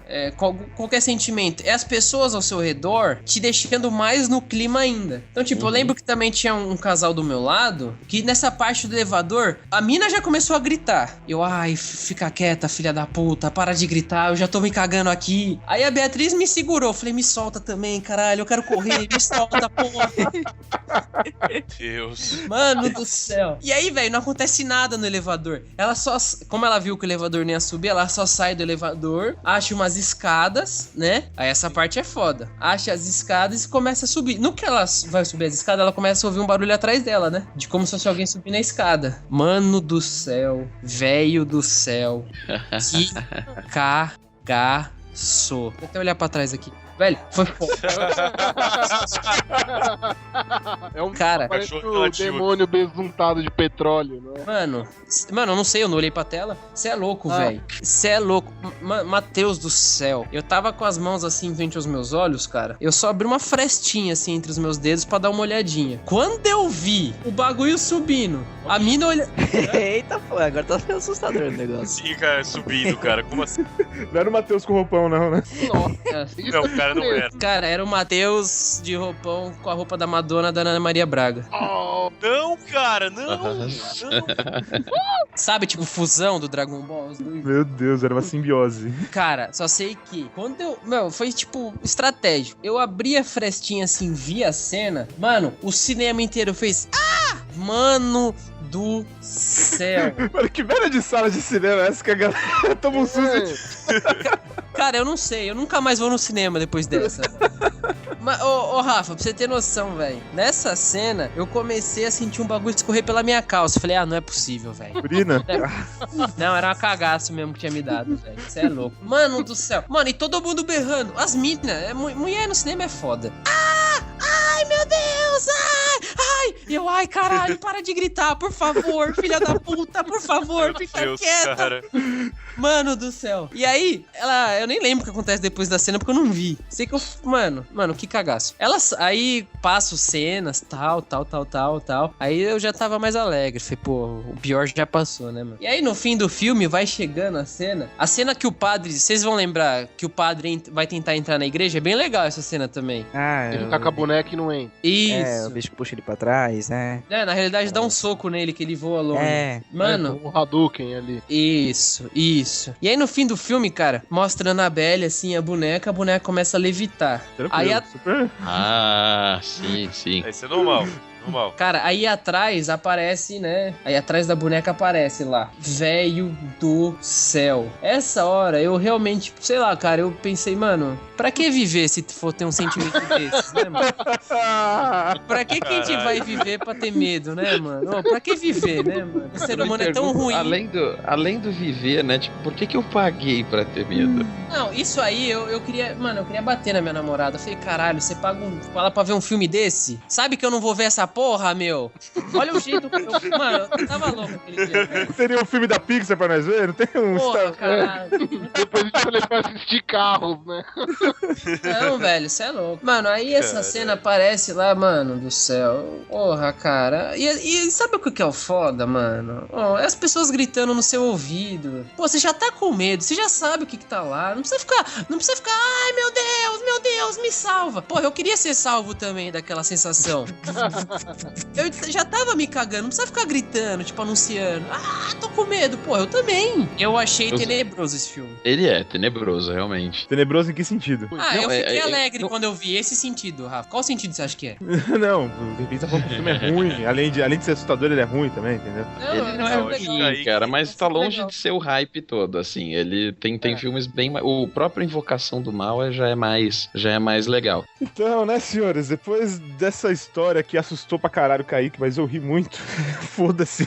qualquer sentimento. É as pessoas ao seu redor te deixando mais no clima ainda. Então, tipo, eu lembro que também tinha um casal do meu lado, que nessa parte do elevador, a mina já começou a gritar. Eu, ai, fica quieta, filha da puta, para de gritar, eu já tô me cagando aqui. Aí a Beatriz me segurou, falei, me solta também, caralho, eu quero correr, me solta, porra. Deus. Mano do céu. E aí, velho, não acontece nada no elevador. Ela só, como ela viu que o elevador nem ia subir, ela só sai do elevador, acha umas escadas, né? Aí essa parte é foda. Acha as escadas e começa a subir. No que ela vai subir as escadas, ela começa a ouvir um barulho atrás dela, né? De como se fosse alguém subir na escada. Mano do céu. Velho do céu. Que cagaço. Vou até olhar pra trás aqui. Velho, foi foda. É um Cara, parece Cachorro o relativo. demônio besuntado de petróleo, não é? Mano, eu não sei, eu não olhei pra tela. Você é louco, velho. Você é louco. Mateus do céu. Eu tava com as mãos assim em frente aos meus olhos, cara. Eu só abri uma frestinha assim entre os meus dedos pra dar uma olhadinha. Quando eu vi o bagulho subindo, a mina olha... Eita, pô, agora tá assustador o negócio. Sim, cara, subindo, cara. Como assim? Não era o Matheus com roupão, não, né? Nossa. Isso Não, o cara não era. Cara, era o Mateus de roupão com a roupa da Madonna da Ana Maria Braga. Não, cara, não. Sabe, tipo, fusão do Dragon Ball? Os dois. Meu Deus, era uma simbiose. Cara, só sei que quando eu... Meu, foi tipo estratégico. Eu abri a frestinha assim, vi a cena. Mano, o cinema inteiro fez... Ah! Mano do céu. Mano, que merda de sala de cinema é essa que a galera toma um susto? Cara, eu não sei. Eu nunca mais vou no cinema depois dessa. Mas, ô, Rafa, pra você ter noção, velho. Nessa cena, eu comecei a sentir um bagulho escorrer pela minha calça. Falei, não é possível, velho. Urina? Não, era uma cagaço mesmo que tinha me dado, velho. Você é louco. Mano do céu. Mano, e todo mundo berrando. As minas. Mulher no cinema é foda. Ai, meu Deus! Ai! E eu, ai, caralho, para de gritar, por favor, filha da puta, por favor, fica Deus, quieta. cara. Mano do céu. E aí, eu nem lembro o que acontece depois da cena, porque eu não vi. Sei que eu, mano, que cagaço. Aí passo cenas, tal. Aí eu já tava mais alegre. Falei, pô, o pior já passou, né, mano? E aí no fim do filme vai chegando a cena que o padre, vocês vão lembrar que o padre vai tentar entrar na igreja, é bem legal essa cena também. Ele tá com a boneca e não entra. Isso. É, o bicho puxa ele pra trás, né? Na realidade dá um soco nele que ele voa longe. Mano, O Hadouken ali. Isso. E aí no fim do filme, cara, mostra a Annabelle, assim, a boneca começa a levitar. Aí, Super. Ah, sim. Isso é normal. Normal. cara, aí atrás aparece, né? Aí atrás da boneca aparece lá, velho do céu. Essa hora eu realmente, sei lá, cara, eu pensei, mano, pra que viver se for ter um sentimento desses, né, mano? Pra que a gente vai viver pra ter medo, né, mano? Pra que viver, né, mano? O ser humano é tão ruim. Além do viver, né? Tipo, por que eu paguei pra ter medo? Não, isso aí eu queria, mano, eu queria bater na minha namorada. Eu falei, caralho, você paga ela pra ver um filme desse? Sabe que eu não vou ver essa porra, meu? Olha o jeito que mano, eu tava louco aquele dia, velho. Seria um filme da Pixar pra nós ver? Não tem um Porra, caralho. Depois a gente vai levar assistir carros, né? Não, velho, você é louco. Mano, aí essa cena aparece lá, mano, do céu. Porra, cara. E sabe o que é o foda, mano? É as pessoas gritando no seu ouvido. Pô, você já tá com medo, você já sabe o que tá lá. Não precisa ficar, ai, meu Deus, me salva. Pô, eu queria ser salvo também daquela sensação. Eu já tava me cagando, não precisa ficar gritando, tipo, anunciando. Tô com medo. Pô, eu também. Eu achei tenebroso esse filme. Ele é tenebroso, realmente. Tenebroso em que sentido? Eu fiquei alegre quando eu vi esse sentido, Rafa. Qual sentido você acha que é? Não, de repente tá falando que o filme é ruim. Além de ser assustador, ele é ruim também, entendeu? Ele não é ruim, cara, mas tá longe de ser o hype todo, assim. Ele tem filmes bem... O próprio Invocação do Mal já é mais legal. Então, né, senhores? Depois dessa história que assustou pra caralho o Kaique, mas eu ri muito. Foda-se.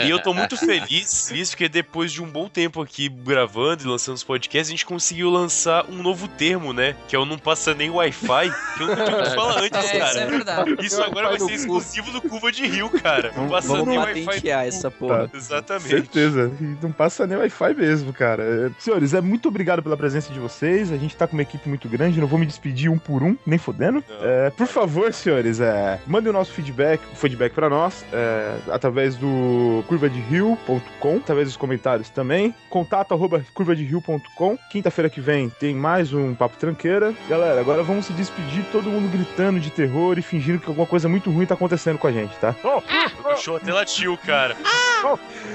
E eu tô muito feliz porque depois de um bom tempo aqui gravando e lançando os podcasts, a gente conseguiu lançar um novo termo, né? Que é o Não Passa Nem Wi-Fi, que eu não tinha ouvido falar antes, cara. Isso é verdade. Isso agora vai ser exclusivo do Curva de Rio, cara. Não passa Vamos nem Wi-Fi. patentear essa porra. Exatamente. Certeza. E não passa nem Wi-Fi mesmo, cara. Senhores, muito obrigado pela presença de vocês. A gente tá com uma equipe muito grande, não vou me despedir um por um, nem fodendo. Por favor, senhores, mandem o nosso feedback pra nós, através do curvaderio.com, através dos comentários também. contato@curvaderio.com. Quinta-feira que vem tem mais um Papo Tranqueira. Galera, agora vamos se despedir, todo mundo gritando de terror e fingindo que alguma coisa muito ruim tá acontecendo com a gente, tá? O show até latiu, cara.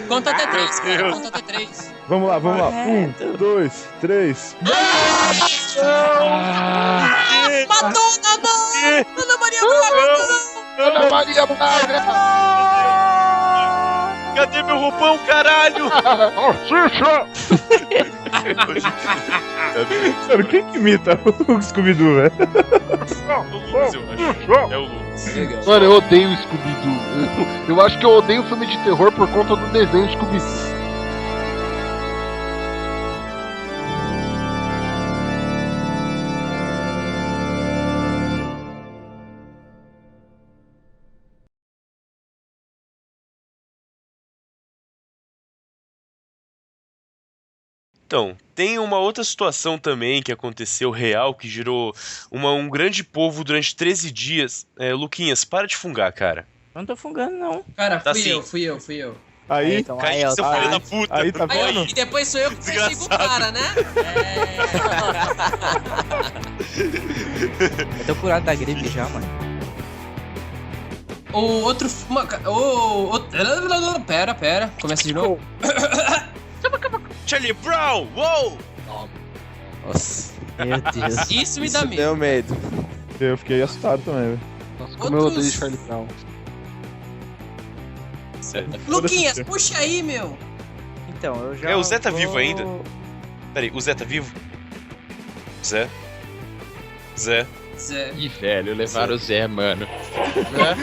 Conta até 3, cara. Conta até 3. Vamos lá. 1, 2, 3. Madonna, não! Ana Maria Braga! Ana Maria Braga! Cadê meu roupão, caralho? Mano, quem que imita o Scooby-Doo, velho? O Lucas, eu acho. É o Lucas. Legal. Mano, eu odeio o Scooby-Doo. Eu acho que eu odeio filme de terror por conta do desenho Scooby-Doo. Então, tem uma outra situação também que aconteceu real, que gerou um grande povo durante 13 dias. Luquinhas, para de fungar, cara. Não tô fungando, não. Cara, Tá fui eu. Aí, Então, Kaique, seu filho da puta. aí tá Aí, vendo? e depois sou eu que persigo o Desgraçado. cara, né? Eu tô curado da gripe já, mano. O outro... Pera. Começa de novo. Charlie Brown, uou! Nossa, Meu Deus. Isso me dá isso medo. deu medo. Eu fiquei assustado também, velho. Nossa, como eu Outros- odeio Charlie Brown. Luquinhas, puxa aí, meu. Então, eu já. O Zé tá vou- vivo ainda? Peraí, o Zé tá vivo? Zé? Zé. Ih, velho, levaram o Zé, mano. Né?